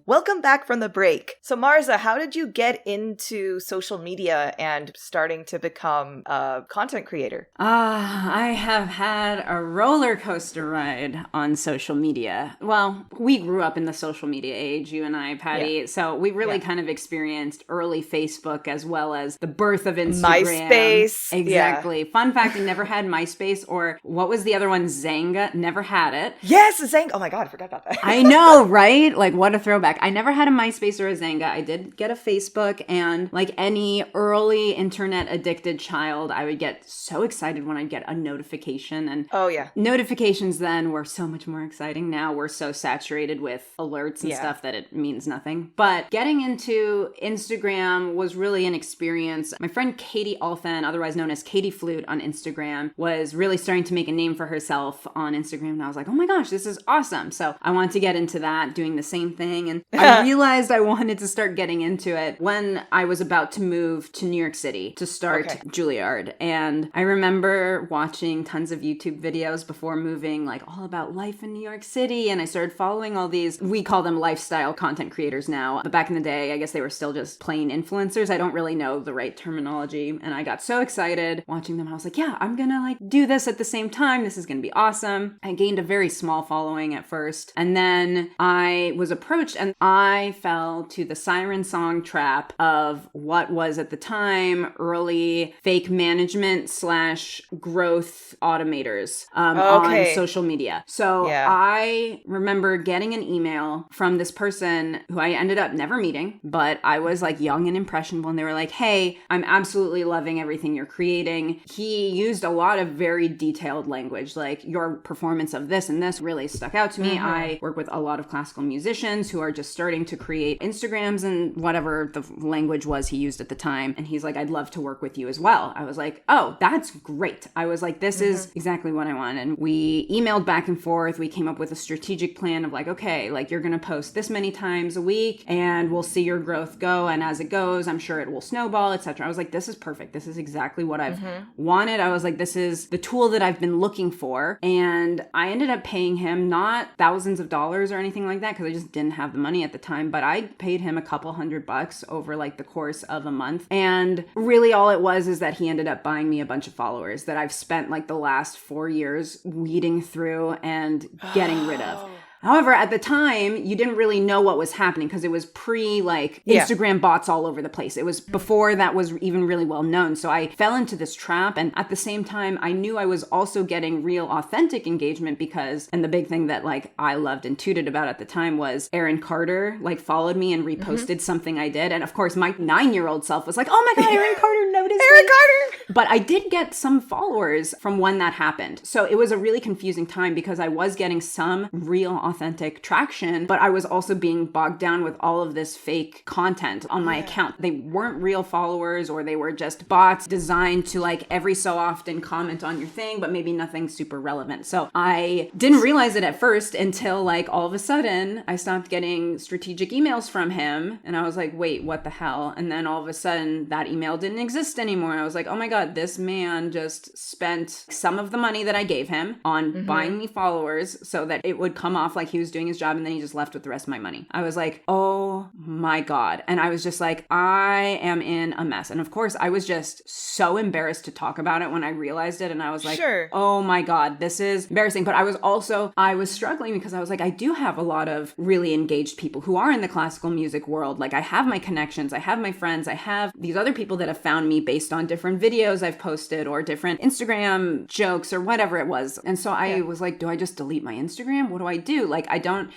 Welcome back from the break. So Marza, how did you get into social media and starting to become a content creator? I have had a roller coaster ride on social media. Well, we grew up in the social media age, you and I, Patty. Yeah. So we really kind of experienced early Facebook as well as the birth of Instagram. MySpace. Exactly. Yeah. Fun fact, I never had MySpace, or what was the other one? Zanga. Never had it. Yes, Zanga. Oh my God, I forgot about that. I know, right? Like, what a throwback. I never had a MySpace or a Zanga. I did get a Facebook, and like any early internet addicted child, I would get so excited when I'd get a notification. And notifications then were so much more exciting. Now we're so saturated with alerts and stuff that it means nothing. But getting into Instagram was really an experience. My friend Katie Alphen, otherwise known as Katie Flute on Instagram, was really starting to make a name for herself on Instagram. And I was like, oh my gosh, this is awesome. So I wanted to get into that, doing the same thing. And I realized I wanted to start getting into it when I was about to move to New York City to start Juilliard. And I remember watching tons of YouTube videos before moving, like all about life in New York City. And I started following all these, we call them lifestyle content creators now. But back in the day, I guess they were still just plain influencers. I don't really know the right terminology. And I got so excited watching them. I was like, yeah, I'm gonna like do this at the same time. This is gonna be awesome. I gained a very small following at first. And then I was approached and I fell to the Siren song trap of what was at the time early fake management / growth automators on social media. So I remember getting an email from this person who I ended up never meeting, but I was like young and impressionable, and they were like, hey, I'm absolutely loving everything you're creating. He used a lot of very detailed language, like your performance of this and this really stuck out to me. I work with a lot of classical musicians who are just starting to create Instagrams and whatever the language was he used at the time. And he's like, I'd love to work with you as well. I was like, oh, that's great. I was like, this is exactly what I want. And we emailed back and forth. We came up with a strategic plan of like, okay, like you're going to post this many times a week and we'll see your growth go. And as it goes, I'm sure it will snowball, etc. I was like, this is perfect. This is exactly what I've wanted. I was like, this is the tool that I've been looking for. And I ended up paying him not thousands of dollars or anything like that, because I just didn't have the money at the time, but I paid him a couple $100 over like the course of a month. And really all it was is that he ended up buying me a bunch of followers that I've spent like the last 4 years weeding through and getting rid of. However, at the time, you didn't really know what was happening because it was pre like Instagram bots all over the place. It was before that was even really well known. So I fell into this trap. And at the same time, I knew I was also getting real authentic engagement because, and the big thing that like I loved and tooted about at the time was Aaron Carter like followed me and reposted something I did. And of course, my 9-year-old self was like, oh my God, Aaron Carter noticed Aaron Carter! But I did get some followers from when that happened. So it was a really confusing time because I was getting some real authentic traction, but I was also being bogged down with all of this fake content on my account. They weren't real followers, or they were just bots designed to like every so often comment on your thing, but maybe nothing super relevant. So I didn't realize it at first until like all of a sudden I stopped getting strategic emails from him. And I was like, wait, what the hell? And then all of a sudden that email didn't exist anymore. I was like, oh my God, this man just spent some of the money that I gave him on buying me followers so that it would come off like he was doing his job, and then he just left with the rest of my money. I was like, oh my God. And I was just like, I am in a mess. And of course, I was just so embarrassed to talk about it when I realized it. And I was like, oh my God, this is embarrassing. But I was struggling because I was like, I do have a lot of really engaged people who are in the classical music world. Like I have my connections, I have my friends, I have these other people that have found me based on different videos I've posted or different Instagram jokes or whatever it was. And so I was like, do I just delete my Instagram? What do I do? Like, I don't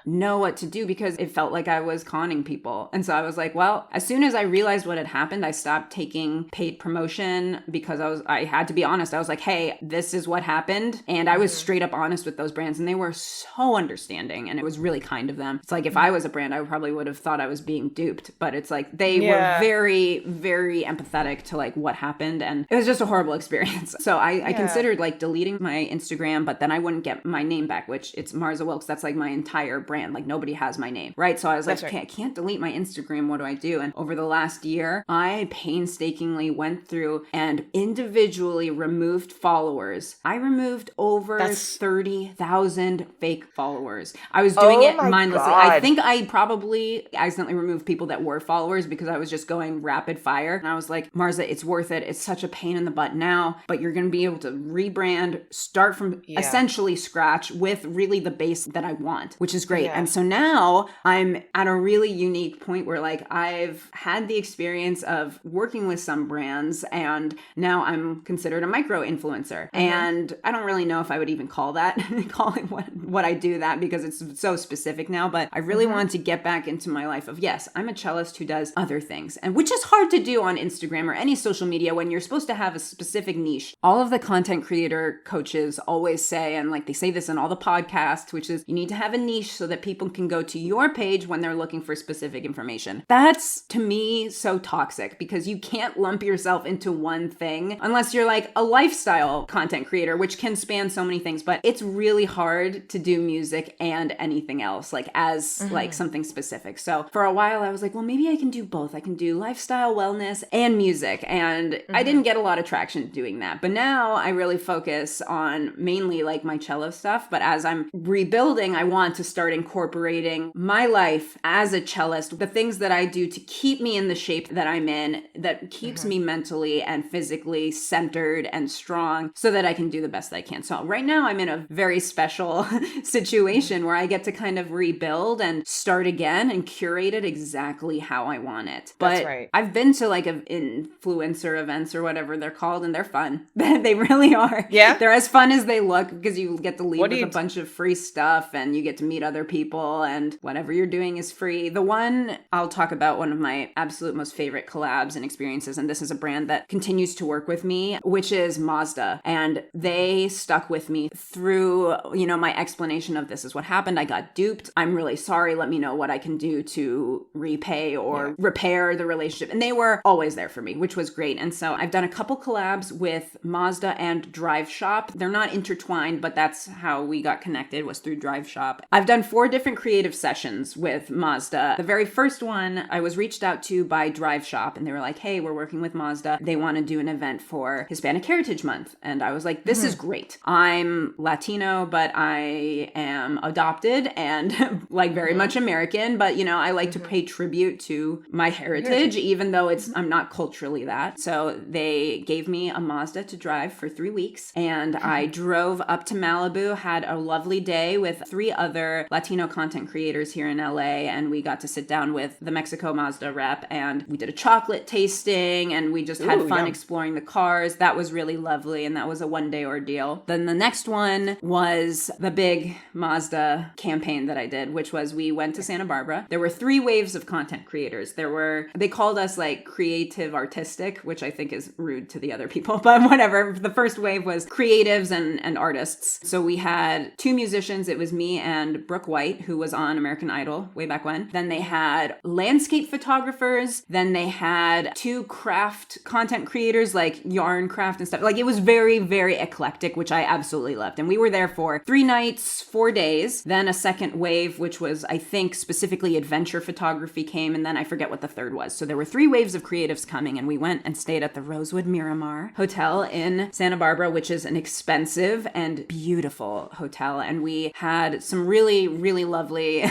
know what to do because it felt like I was conning people. And so I was like, well, as soon as I realized what had happened, I stopped taking paid promotion because I had to be honest. I was like, hey, this is what happened. And I was straight up honest with those brands, and they were so understanding, and it was really kind of them. It's like, if I was a brand, I probably would have thought I was being duped, but it's like they were very, very empathetic to like what happened, and it was just a horrible experience. So I considered like deleting my Instagram, but then I wouldn't get my name back, which it's Marza Wilks. That's like my entire brand. Like, nobody has my name, right? So I was like, okay, I can't delete my Instagram. What do I do? And over the last year, I painstakingly went through and individually removed followers. I removed over 30,000 fake followers. I was doing it mindlessly. God. I think I probably accidentally removed people that were followers because I was just going rapid fire. And I was like, Marza, it's worth it. It's such a pain in the butt now, but you're going to be able to rebrand, start from essentially scratch with really the base that I want, which is great. And so now I'm at a really unique point where like I've had the experience of working with some brands, and now I'm considered a micro influencer. And I don't really know if I would even call it what I do that, because it's so specific now, but I really want to get back into my life of, yes, I'm a cellist who does other things, and which is hard to do on Instagram or any social media when you're supposed to have a specific niche. All of the content creator coaches always say, and like they say this in all the podcasts, which is you need to have a niche so that people can go to your page when they're looking for specific information. That's, to me, so toxic, because you can't lump yourself into one thing unless you're like a lifestyle content creator, which can span so many things, but it's really hard to do music and anything else like as like something specific. So for a while I was like, well, maybe I can do both. I can do lifestyle, wellness, and music. And I didn't get a lot of traction doing that. But now I really focus on mainly like my cello stuff. But as I'm rebuilding, I want to start incorporating my life as a cellist, the things that I do to keep me in the shape that I'm in, that keeps me mentally and physically centered and strong, so that I can do the best that I can. So right now I'm in a very special situation where I get to kind of rebuild and start again and curate it exactly how I want it. But I've been to like influencer events or whatever they're called, and they're fun. They really are. Yeah. They're as fun as they look, because you get to leave with a bunch of free stuff, and you get to meet other people, and whatever you're doing is free. The one I'll talk about, one of my absolute most favorite collabs and experiences, and this is a brand that continues to work with me, which is Mazda. And they stuck with me through, you know, my explanation of this is what happened. I got duped. I'm really sorry. Let me know what I can do to repay or repair the relationship. And they were always there for me, which was great. And so I've done a couple collabs with Mazda and Drive Shop. They're not intertwined, but that's how we got connected, was through Drive Shop. I've done 4 different creative sessions with Mazda. The very first one I was reached out to by Drive Shop, and they were like, hey, we're working with Mazda. They want to do an event for Hispanic Heritage Month. And I was like, this is great. I'm Latino, but I am adopted and like very much American, but you know, I like to pay tribute to my heritage, even though I'm not culturally that. So they gave me a Mazda to drive for 3 weeks, and I drove up to Malibu, had a lovely day with 3 other Latino content creators here in LA, and we got to sit down with the Mexico Mazda rep, and we did a chocolate tasting, and we just had fun exploring the cars. That was really lovely, and that was a 1-day ordeal. Then the next one was the big Mazda campaign that I did, which was we went to Santa Barbara. There were 3 waves of content creators. They called us like creative artistic, which I think is rude to the other people, but whatever. The first wave was creatives and artists. So we had 2 musicians. It was me and Brooke White, who was on American Idol way back when. Then they had landscape photographers. Then they had 2 craft content creators, like yarn craft and stuff. Like, it was very, very eclectic, which I absolutely loved. And we were there for 3 nights, 4 days. Then a second wave, which was, I think, specifically adventure photography came. And then I forget what the third was. So there were 3 waves of creatives coming, and we went and stayed at the Rosewood Miramar Hotel in Santa Barbara, which is an expensive and beautiful hotel. And we had some really, really lovely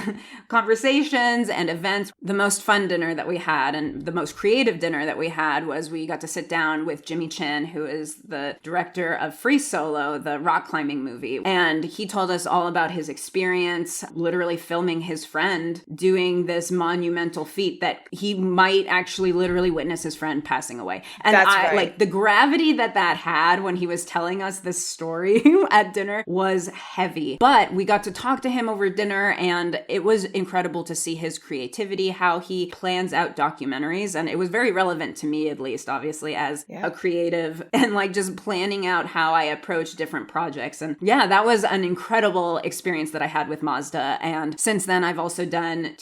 conversations and events. The most fun dinner that we had, and the most creative dinner that we had, was we got to sit down with Jimmy Chin, who is the director of Free Solo, the rock climbing movie. And he told us all about his experience literally filming his friend doing this monumental feat that he might actually literally witness his friend passing away. And like the gravity that had when he was telling us this story at dinner was heavy. But we got to talk to him over dinner, and it was incredible to see his creativity, how he plans out documentaries. And it was very relevant to me, at least, obviously, as a creative, and like just planning out how I approach different projects. And yeah, that was an incredible experience that I had with Mazda. And since then, I've also done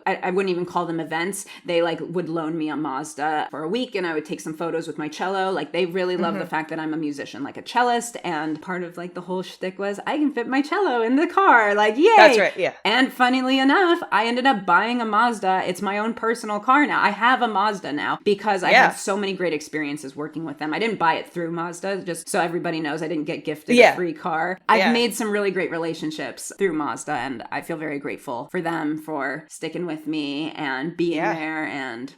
I wouldn't even call them events. They like would loan me a Mazda for a week, and I would take some photos with my cello. Like, they really love the fact that I'm a musician, like a cellist. And part of like the whole shtick was I can fit my cello in the car. Like, yay! That's right, yeah. And funnily enough, I ended up buying a Mazda. It's my own personal car now. I have a Mazda now because I had so many great experiences working with them. I didn't buy it through Mazda, just so everybody knows I didn't get gifted a free car. I've made some really great relationships through Mazda, and I feel very grateful for them for sticking with me and being there, and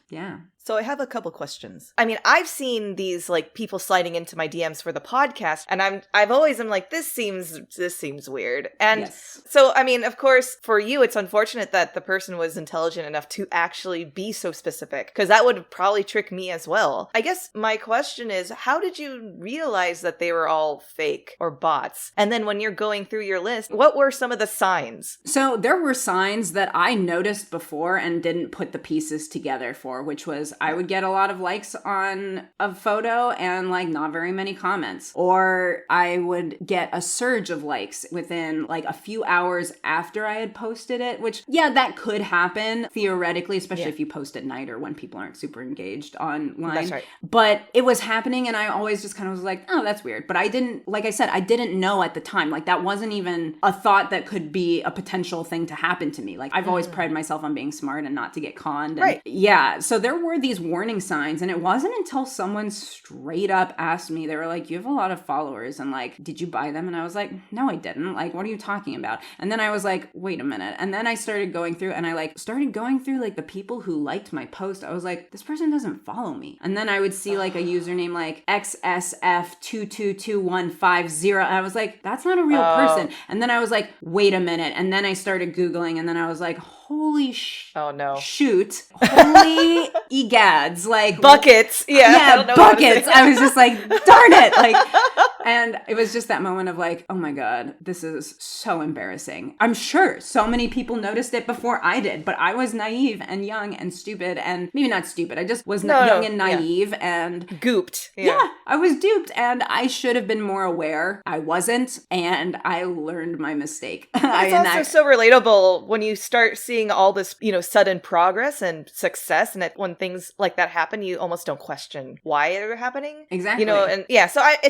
So I have a couple questions. I mean, I've seen these like people sliding into my DMs for the podcast, and I've always am like, this seems weird. And so, I mean, of course, for you, it's unfortunate that the person was intelligent enough to actually be so specific, because that would probably trick me as well. I guess my question is, how did you realize that they were all fake or bots? And then when you're going through your list, what were some of the signs? So there were signs that I noticed before and didn't put the pieces together for, which was I would get a lot of likes on a photo and like not very many comments. Or I would get a surge of likes within like a few hours after I had posted it, which, that could happen theoretically, especially if you post at night or when people aren't super engaged online. That's right. But it was happening, and I always just kind of was like, oh, that's weird. But I didn't, like I said, I didn't know at the time. Like, that wasn't even a thought that could be a potential thing to happen to me. Like, I've always prided myself on being smart and not to get conned. And so there were these warning signs, and it wasn't until someone straight up asked me, they were like, you have a lot of followers, and like, did you buy them? And I was like, no, I didn't. Like, what are you talking about? And then I was like, wait a minute. And then I started going through, and I like started going through like the people who liked my post. I was like, this person doesn't follow me. And then I would see like a username like XSF222150, and I was like, that's not a real person. And then I was like, wait a minute. And then I started Googling, and then I was like, holy shoot, holy egads, like buckets. Buckets. I was just like, darn it. Like, and it was just that moment of like, oh my God, this is so embarrassing. I'm sure so many people noticed it before I did, but I was naive and young and stupid, and maybe not stupid. I just was young and naive and gooped. I was duped, and I should have been more aware. I wasn't, and I learned my mistake. It's also so relatable when you start seeing all this, sudden progress and success, and when things like that happen, you almost don't question why they're happening. Exactly. So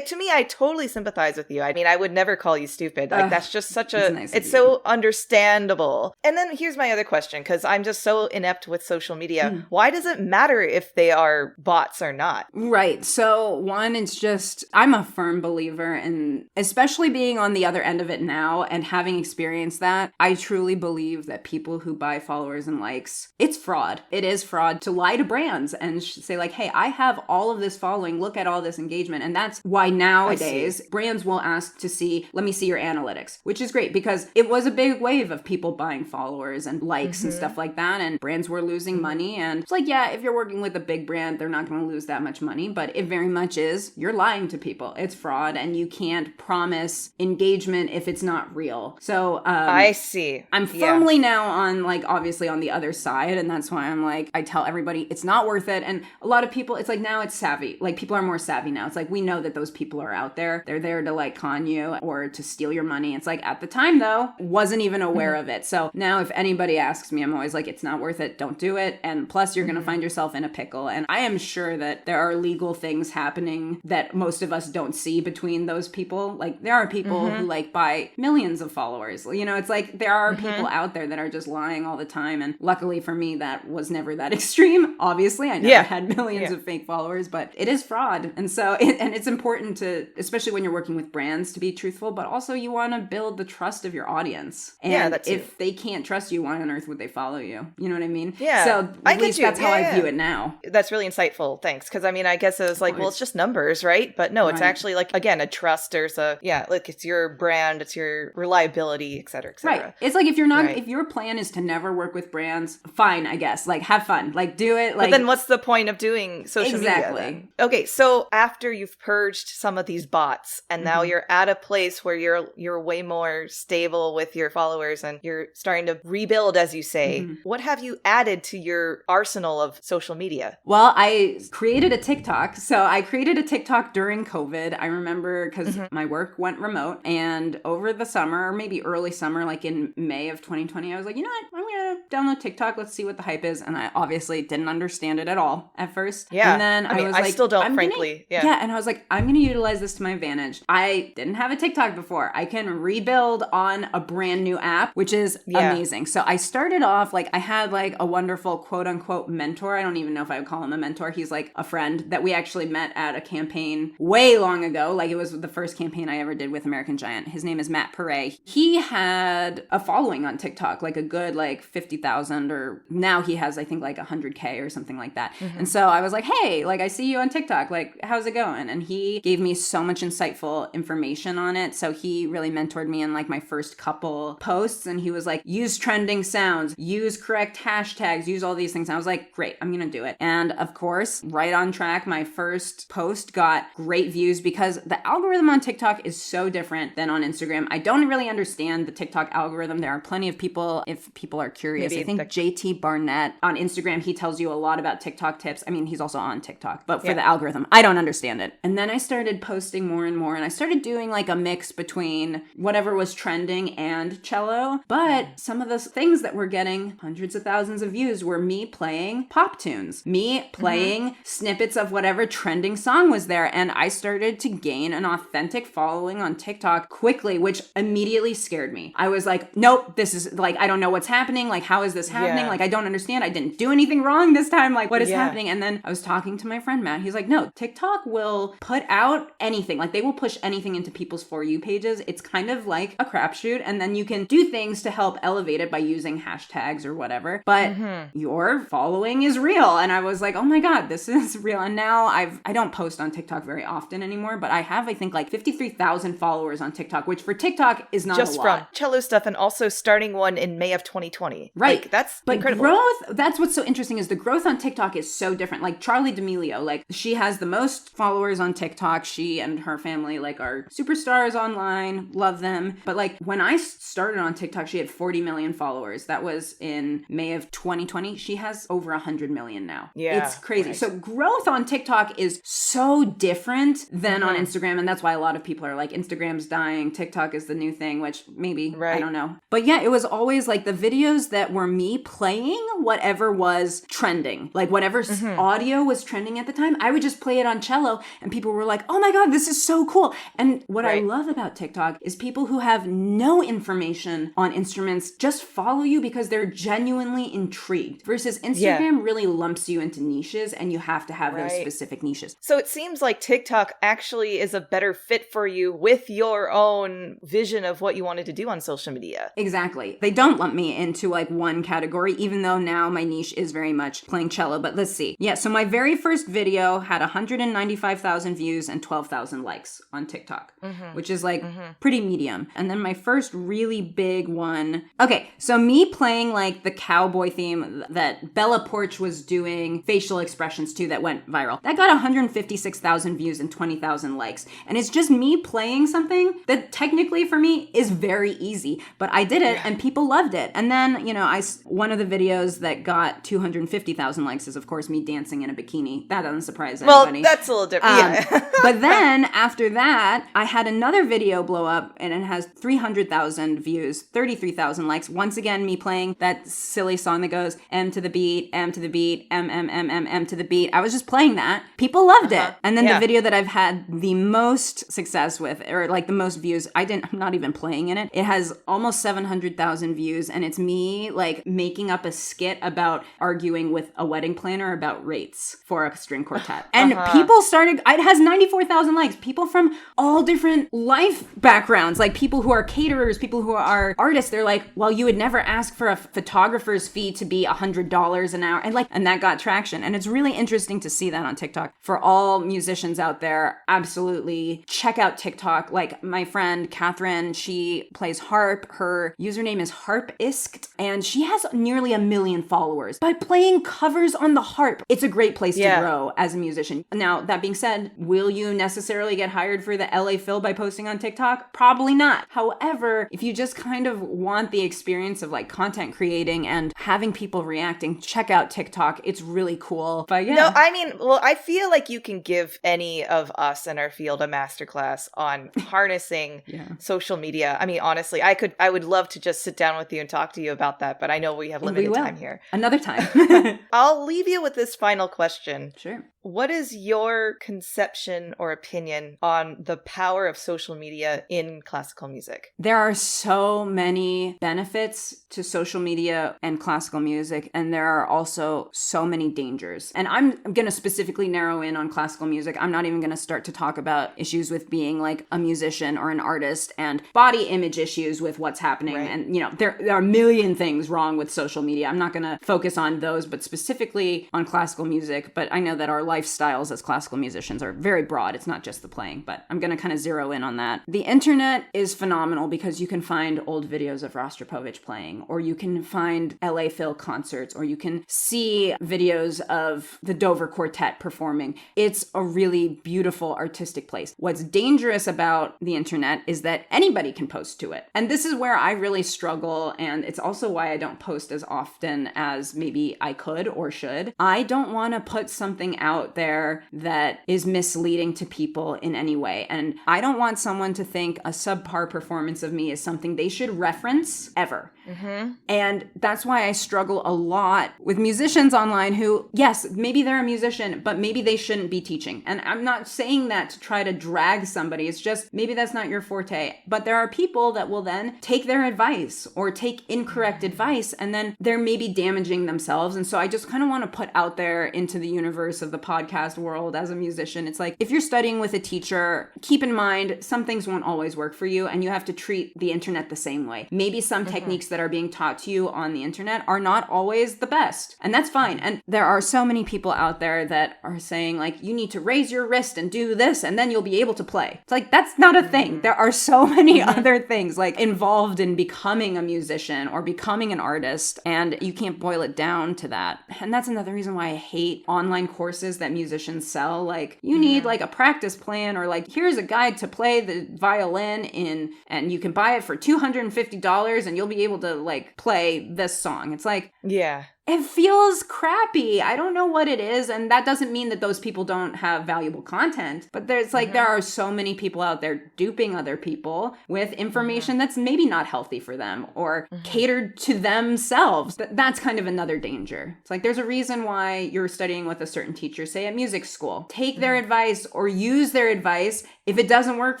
to me, I totally sympathize with you. I mean, I would never call you stupid. Like, that's just such it's so understandable. And then here's my other question, because I'm just so inept with social media. Why does it matter if they are bots or not? Right. So one, it's just, I'm a firm believer in, especially being on the other end of it now and having experienced that, I truly believe that people who buy followers and likes, it's fraud. It is fraud to lie to brands and say like, hey, I have all of this following, look at all this engagement. And that's why nowadays brands will ask to see, let me see your analytics, which is great because it was a big wave of people buying followers and likes and stuff like that. And brands were losing money. And it's like, if you're working with a big brand, they're not going to lose that much money, but it very much is, you're lying to people. It's fraud, and you can't promise engagement if it's not real. So I see. I'm firmly now on like, obviously on the other side. And that's why I'm like, I tell everybody it's not worth it. And a lot of people, it's like, now it's savvy. Like, people are more savvy now. It's like, we know that those people are out there. They're there to like con you or to steal your money. It's like, at the time though, wasn't even aware of it. So now if anybody asks me, I'm always like, it's not worth it. Don't do it. And plus you're going to find yourself in a pickle. And I am sure that there are legal things happening that most of us don't see between those people. Like, there are people who like buy millions of followers. It's like, there are people out there that are just lying all the time. And luckily for me, that was never that extreme. Obviously, I never had millions of fake followers, but it is fraud. And so, it's important to, especially when you're working with brands, to be truthful, but also you want to build the trust of your audience. And if they can't trust you, why on earth would they follow you? You know what I mean? Yeah. So at least that's how I view it now. That's really insightful. Thanks. Because I mean, I guess it was like, well, it's just numbers, right? But no, it's actually like, again, a trust. There's like it's your brand, it's your reliability, et cetera, et cetera. Right. It's like, if you're not, if your plan is to never work with brands. Fine, I guess. Like, have fun. Like, do it. Like, but then what's the point of doing social media then? Okay, so after you've purged some of these bots and now you're at a place where you're way more stable with your followers and you're starting to rebuild, as you say, what have you added to your arsenal of social media? Well, I created a TikTok. So I created a TikTok during COVID. I remember because my work went remote, and over the summer, or maybe early summer, like in May of 2020, I was like, you know what? I'm going to download TikTok. Let's see what the hype is. And I obviously didn't understand it at all at first. Yeah. And then I was like, I still don't, frankly. Yeah. And I was like, I'm going to utilize this to my advantage. I didn't have a TikTok before. I can rebuild on a brand new app, which is amazing. So I started off, like, I had like a wonderful quote unquote mentor. I don't even know if I would call him a mentor. He's like a friend that we actually met at a campaign way long ago. Like, it was the first campaign I ever did with American Giant. His name is Matt Perret. He had a following on TikTok, like a good like 50,000, or now he has, I think, like 100K or something like that. And so I was like, hey, like, I see you on TikTok. Like, how's it going? And he gave me so much insightful information on it. So he really mentored me in like my first couple posts. And he was like, use trending sounds, use correct hashtags, use all these things. And I was like, great, I'm going to do it. And of course, right on track, my first post got great views because the algorithm on TikTok is so different than on Instagram. I don't really understand the TikTok algorithm. There are plenty of people, if people are curious. I think JT Barnett on Instagram, he tells you a lot about TikTok tips. I mean, he's also on TikTok, but for the algorithm, I don't understand it. And then I started posting more and more, and I started doing like a mix between whatever was trending and cello. But some of the things that were getting hundreds of thousands of views were me playing pop tunes, me playing snippets of whatever trending song was there. And I started to gain an authentic following on TikTok quickly, which immediately scared me. I was like, nope, this is like, I don't know what's happening. Like, how is this happening? Like, I don't understand. I didn't do anything wrong this time. Like, what is happening? And then I was talking to my friend Matt. He's like, no, TikTok will put out anything. Like, they will push anything into people's For You pages. It's kind of like a crapshoot. And then you can do things to help elevate it by using hashtags or whatever. But your following is real. And I was like, oh my God, this is real. And now I don't post on TikTok very often anymore, but I have, I think, like 53,000 followers on TikTok, which for TikTok is not just a lot. From cello stuff, and also starting one in May of 2020. Right. Like, that's but incredible. Growth, that's what's so interesting, is the growth on TikTok is so different. Like Charlie D'Amelio, like, she has the most followers on TikTok. She and her family, like, are superstars online. Love them. But like, when I started on TikTok, she had 40 million followers. That was in May of 2020. She has over 100 million now. Yeah. It's crazy. Right. So growth on TikTok is so different than on Instagram. And that's why a lot of people are like, Instagram's dying, TikTok is the new thing, which maybe, I don't know. But yeah, it was always like the videos that were me playing whatever was trending, like whatever audio was trending at the time, I would just play it on cello and people were like, oh my God, this is so cool. And what I love about TikTok is people who have no information on instruments just follow you because they're genuinely intrigued, versus Instagram really lumps you into niches and you have to have those specific niches. So it seems like TikTok actually is a better fit for you with your own vision of what you wanted to do on social media. Exactly. They don't lump me into like one category, even though now my niche is very much playing cello. But let's see. Yeah, so my very first video had 195,000 views and 12,000 likes on TikTok, which is like pretty medium. And then my first really big one. Okay, so me playing like the cowboy theme that Bella Porch was doing facial expressions to that went viral. That got 156,000 views and 20,000 likes. And it's just me playing something that technically for me is very easy, but I did it and people loved it. And then, you know, one of the videos that got 250,000 likes is of course me dancing in a bikini. That doesn't surprise anybody. Well, that's a little different. But then after that, I had another video blow up and it has 300,000 views, 33,000 likes. Once again, me playing that silly song that goes M to the beat, M to the beat, M, M, M, M, M to the beat. I was just playing that. People loved it. And then the video that I've had the most success with, or like the most views, I'm not even playing in it. It has almost 700,000 views and it's me like making up a skit about arguing with a wedding planner about rates for a string quartet. And people started, it has 94,000 likes. People from all different life backgrounds, like people who are caterers, people who are artists, they're like, well, you would never ask for a photographer's fee to be $100 an hour. And that got traction. And it's really interesting to see that on TikTok. For all musicians out there, absolutely check out TikTok. Like my friend Catherine, she plays harp. Her username is harpist. And She has nearly 1 million followers by playing covers on the harp. It's a great place to grow as a musician. Now, that being said, will you necessarily get hired for the LA Phil by posting on TikTok? Probably not. However, if you just kind of want the experience of like content creating and having people reacting, check out TikTok. It's really cool. But yeah. No, I mean, well, I feel like you can give any of us in our field a masterclass on harnessing social media. I mean, honestly, I would love to just sit down with you and talk to you about that, but I know we have limited time here. Another time. I'll leave you with this final question. Sure. What is your conception or opinion on the power of social media in classical music? There are so many benefits to social media and classical music, and there are also so many dangers. And I'm going to specifically narrow in on classical music. I'm not even going to start to talk about issues with being like a musician or an artist and body image issues with what's happening. Right. And, you know, there are a million things wrong with social media. I'm not going to focus on those, but specifically on classical music. But I know that our lifestyles as classical musicians are very broad. It's not just the playing, but I'm going to kind of zero in on that. The internet is phenomenal because you can find old videos of Rostropovich playing, or you can find LA Phil concerts, or you can see videos of the Dover Quartet performing. It's a really beautiful artistic place. What's dangerous about the internet is that anybody can post to it. And this is where I really struggle, and it's also why I don't post as often as maybe I could or should. I don't want to put something out there that is misleading to people in any way. And I don't want someone to think a subpar performance of me is something they should reference ever. Mm-hmm. And that's why I struggle a lot with musicians online who, yes, maybe they're a musician, but maybe they shouldn't be teaching. And I'm not saying that to try to drag somebody. It's just maybe that's not your forte. But there are people that will then take their advice or take incorrect advice, and then they're maybe damaging themselves. And so I just kind of want to put out there into the universe of the podcast world as a musician. It's like, if you're studying with a teacher, keep in mind some things won't always work for you, and you have to treat the internet the same way. Maybe some techniques that are being taught to you on the internet are not always the best, and that's fine. And there are so many people out there that are saying like, you need to raise your wrist and do this and then you'll be able to play. It's like, that's not a thing. There are so many other things like involved in becoming a musician or becoming an artist, and you can't boil it down to that. And that's another reason why I hate online courses that musicians sell. Like, you need like a practice plan, or like, here's a guide to play the violin in, and you can buy it for $250 and you'll be able to like play this song. It's like, yeah. It feels crappy. I don't know what it is. And that doesn't mean that those people don't have valuable content. But there's like, there are so many people out there duping other people with information that's maybe not healthy for them or catered to themselves. That's kind of another danger. It's like, there's a reason why you're studying with a certain teacher, say at music school. Take their advice or use their advice. If it doesn't work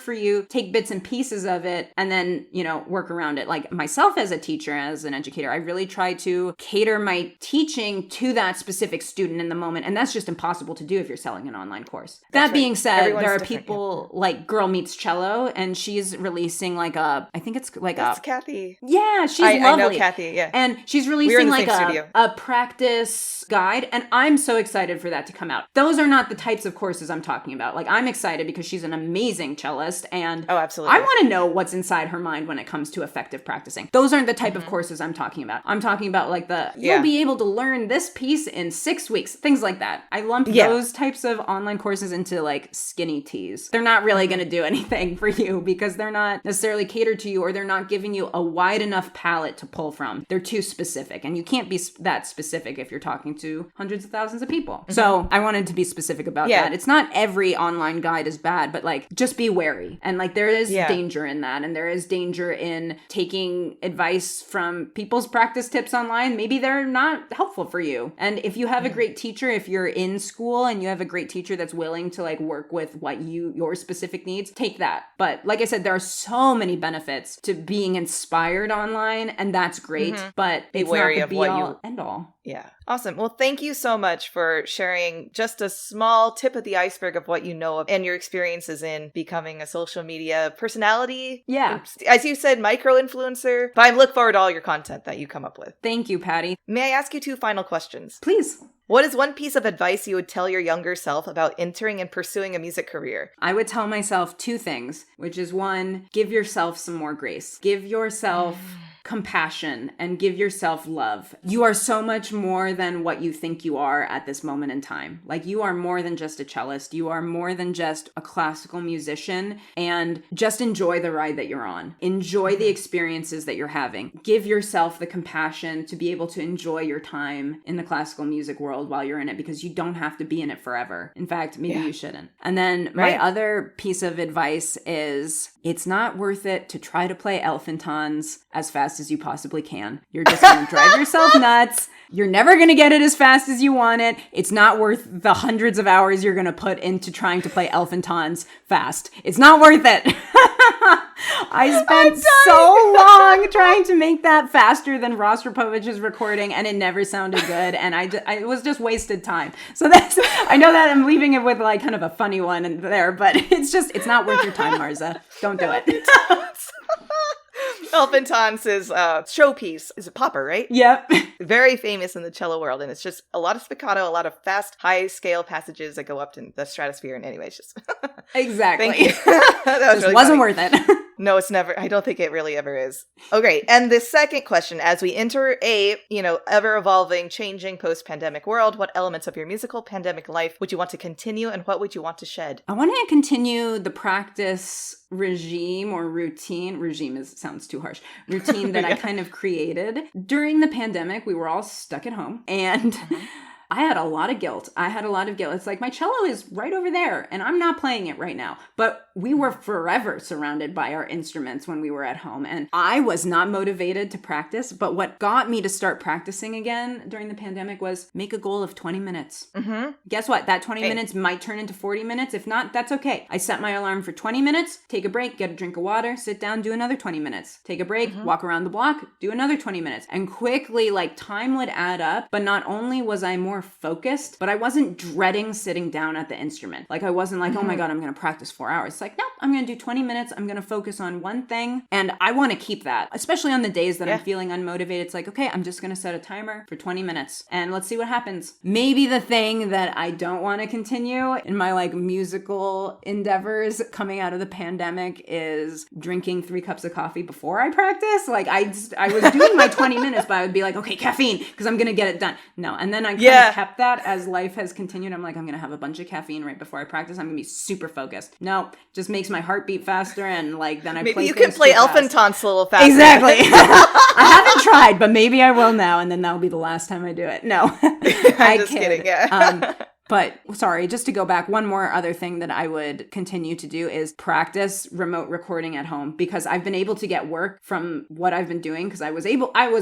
for you, take bits and pieces of it and then, you know, work around it. Like myself as a teacher, as an educator, I really try to cater my teaching to that specific student in the moment. And that's just impossible to do if you're selling an online course. That being said, there are people like Girl Meets Cello, and she's releasing like a, I think it's like That's Kathy. Yeah, she's lovely. I know Kathy, yeah. And she's releasing like a practice guide, and I'm so excited for that to come out. Those are not the types of courses I'm talking about. Like, I'm excited because she's an amazing cellist, and absolutely. I want to know what's inside her mind when it comes to effective practicing. Those aren't the type of courses I'm talking about. I'm talking about like you'll be able to learn this piece in 6 weeks, things like that. I lump those types of online courses into like skinny teas. They're not really going to do anything for you because they're not necessarily catered to you, or they're not giving you a wide enough palette to pull from. They're too specific, and you can't be that specific if you're talking to hundreds of thousands of people. So I wanted to be specific about that. It's not every online guide is bad, but like, just be wary. And like, there is danger in that, and there is danger in taking advice from people's practice tips online. Maybe they're not helpful for you. And if you have a great teacher, if you're in school and you have a great teacher that's willing to like work with what your specific needs, take that. But like I said, there are so many benefits to being inspired online, and that's great, but it's not the be all end all. Yeah. Awesome. Well, thank you so much for sharing just a small tip of the iceberg of what you know of and your experiences in becoming a social media personality. Yeah. As you said, micro-influencer. But I look forward to all your content that you come up with. Thank you, Patty. May I ask you 2 final questions? Please. What is one piece of advice you would tell your younger self about entering and pursuing a music career? I would tell myself two things, which is one, give yourself some more grace. Give yourself compassion and give yourself love. You are so much more than what you think you are at this moment in time. Like, you are more than just a cellist. You are more than just a classical musician, and just enjoy the ride that you're on. Enjoy the experiences that you're having. Give yourself the compassion to be able to enjoy your time in the classical music world while you're in it, because you don't have to be in it forever. In fact, maybe you shouldn't. And then my other piece of advice is, it's not worth it to try to play Elfintons as fast as you possibly can. You're just going to drive yourself nuts. You're never going to get it as fast as you want it. It's not worth the hundreds of hours you're going to put into trying to play Elfintons fast. It's not worth it. I spent so long trying to make that faster than Rostropovich's recording, and it never sounded good, and it was just wasted time. So I know that I'm leaving it with like kind of a funny one in there, but it's not worth your time, Marza. Don't do it. Elfintons is showpiece. Is a popper, right? Yep. Very famous in the cello world, and it's just a lot of spiccato, a lot of fast, high-scale passages that go up to the stratosphere, and anyways, just... Exactly. Thank you. That really wasn't worth it. No, it's never. I don't think it really ever is. Okay, and the second question, as we enter a, ever-evolving, changing post-pandemic world, what elements of your musical pandemic life would you want to continue, and what would you want to shed? I want to continue the practice regime or routine. Sounds too harsh. Routine that I kind of created. During the pandemic, we were all stuck at home, and... I had a lot of guilt. It's like, my cello is right over there and I'm not playing it right now. But we were forever surrounded by our instruments when we were at home. And I was not motivated to practice. But what got me to start practicing again during the pandemic was make a goal of 20 minutes. Mm-hmm. Guess what? That 20 minutes might turn into 40 minutes. If not, that's okay. I set my alarm for 20 minutes, take a break, get a drink of water, sit down, do another 20 minutes. Take a break, walk around the block, do another 20 minutes. And quickly, time would add up. But not only was I more focused, but I wasn't dreading sitting down at the instrument. I wasn't like, oh my God, I'm going to practice 4 hours. It's like, nope, I'm going to do 20 minutes. I'm going to focus on one thing. And I want to keep that, especially on the days that I'm feeling unmotivated. It's like, okay, I'm just going to set a timer for 20 minutes and let's see what happens. Maybe the thing that I don't want to continue in my musical endeavors coming out of the pandemic is drinking 3 cups of coffee before I practice. I was doing my 20 minutes, but I would be like, okay, caffeine, because I'm going to get it done. No. And then I kind of kept that as life has continued. I'm like, I'm going to have a bunch of caffeine right before I practice. I'm going to be super focused. No, just makes my heart beat faster. And then I maybe you can play Elfintons a little faster. Exactly. I haven't tried, but maybe I will now. And then that'll be the last time I do it. No, I'm just kidding. Yeah. But sorry, just to go back, one more other thing that I would continue to do is practice remote recording at home, because I've been able to get work from what I've been doing, because I was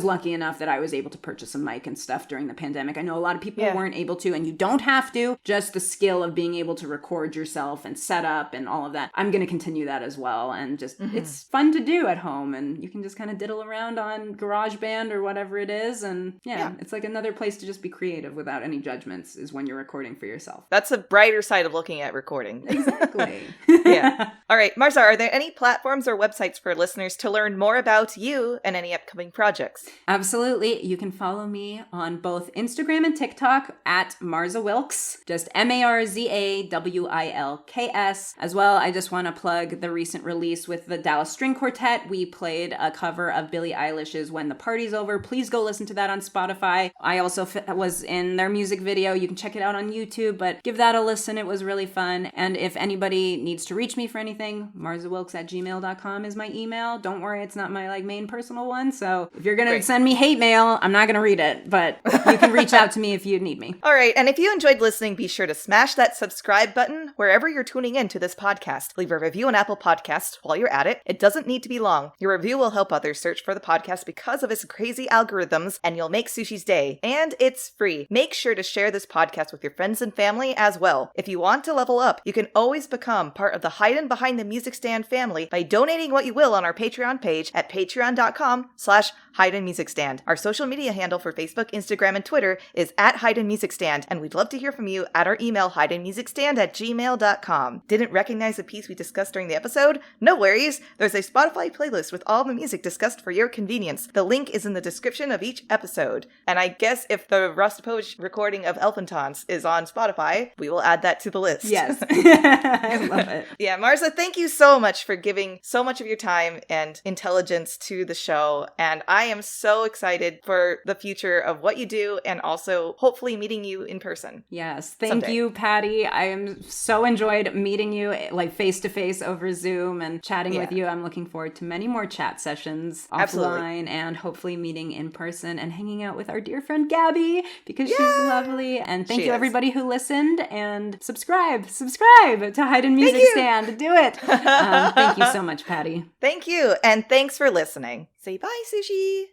lucky enough that I was able to purchase a mic and stuff during the pandemic. I know a lot of people weren't able to, and you don't have to, just the skill of being able to record yourself and set up and all of that. I'm going to continue that as well. And just, it's fun to do at home, and you can just kind of diddle around on GarageBand or whatever it is. And it's like another place to just be creative without any judgments is when you're recording for yourself. That's a brighter side of looking at recording. Exactly. Yeah. All right, Marza, are there any platforms or websites for listeners to learn more about you and any upcoming projects? Absolutely. You can follow me on both Instagram and TikTok at Marza Wilks, just MarzAWilks. As well, I just want to plug the recent release with the Dallas String Quartet. We played a cover of Billie Eilish's When the Party's Over. Please go listen to that on Spotify. I also was in their music video. You can check it out on YouTube, but give that a listen. It was really fun. And if anybody needs to reach me for anything, marzawilks@gmail.com is my email. Don't worry, it's not my main personal one. So if you're going to send me hate mail, I'm not going to read it, but you can reach out to me if you need me. All right. And if you enjoyed listening, be sure to smash that subscribe button wherever you're tuning in to this podcast. Leave a review on Apple Podcasts while you're at it. It doesn't need to be long. Your review will help others search for the podcast because of its crazy algorithms, and you'll make Sushi's day. And it's free. Make sure to share this podcast with your friends and family as well. If you want to level up, you can always become part of the Haydn Behind Behind the Music Stand family by donating what you will on our Patreon page at patreon.com/Haydn Music Stand. Our social media handle for Facebook, Instagram, and Twitter is at Haydn Music Stand, and we'd love to hear from you at our email haydnmusicstand@gmail.com. Didn't recognize the piece we discussed during the episode? No worries. There's a Spotify playlist with all the music discussed for your convenience. The link is in the description of each episode. And I guess if the Rostropowicz recording of Elfentons is on Spotify, we will add that to the list. Yes. I love it. Yeah, Marza, thank you so much for giving so much of your time and intelligence to the show. And I am so excited for the future of what you do and also hopefully meeting you in person. Yes. Thank you, Patty. I am so enjoyed meeting you like face to face over Zoom and chatting with you. I'm looking forward to many more chat sessions offline and hopefully meeting in person and hanging out with our dear friend Gabby because she's lovely. And thank you everybody who listened, and subscribe to Haydn Music Stand. Do it. Thank you so much, Patty. Thank you. And thanks for listening. Say bye, Sushi.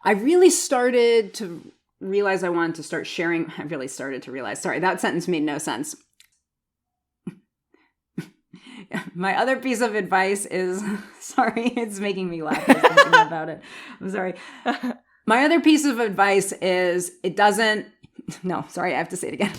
I really started to realize I wanted to start sharing. Sorry, that sentence made no sense. My other piece of advice is, sorry, it's making me laugh just thinking about it. I'm sorry. My other piece of advice is I have to say it again.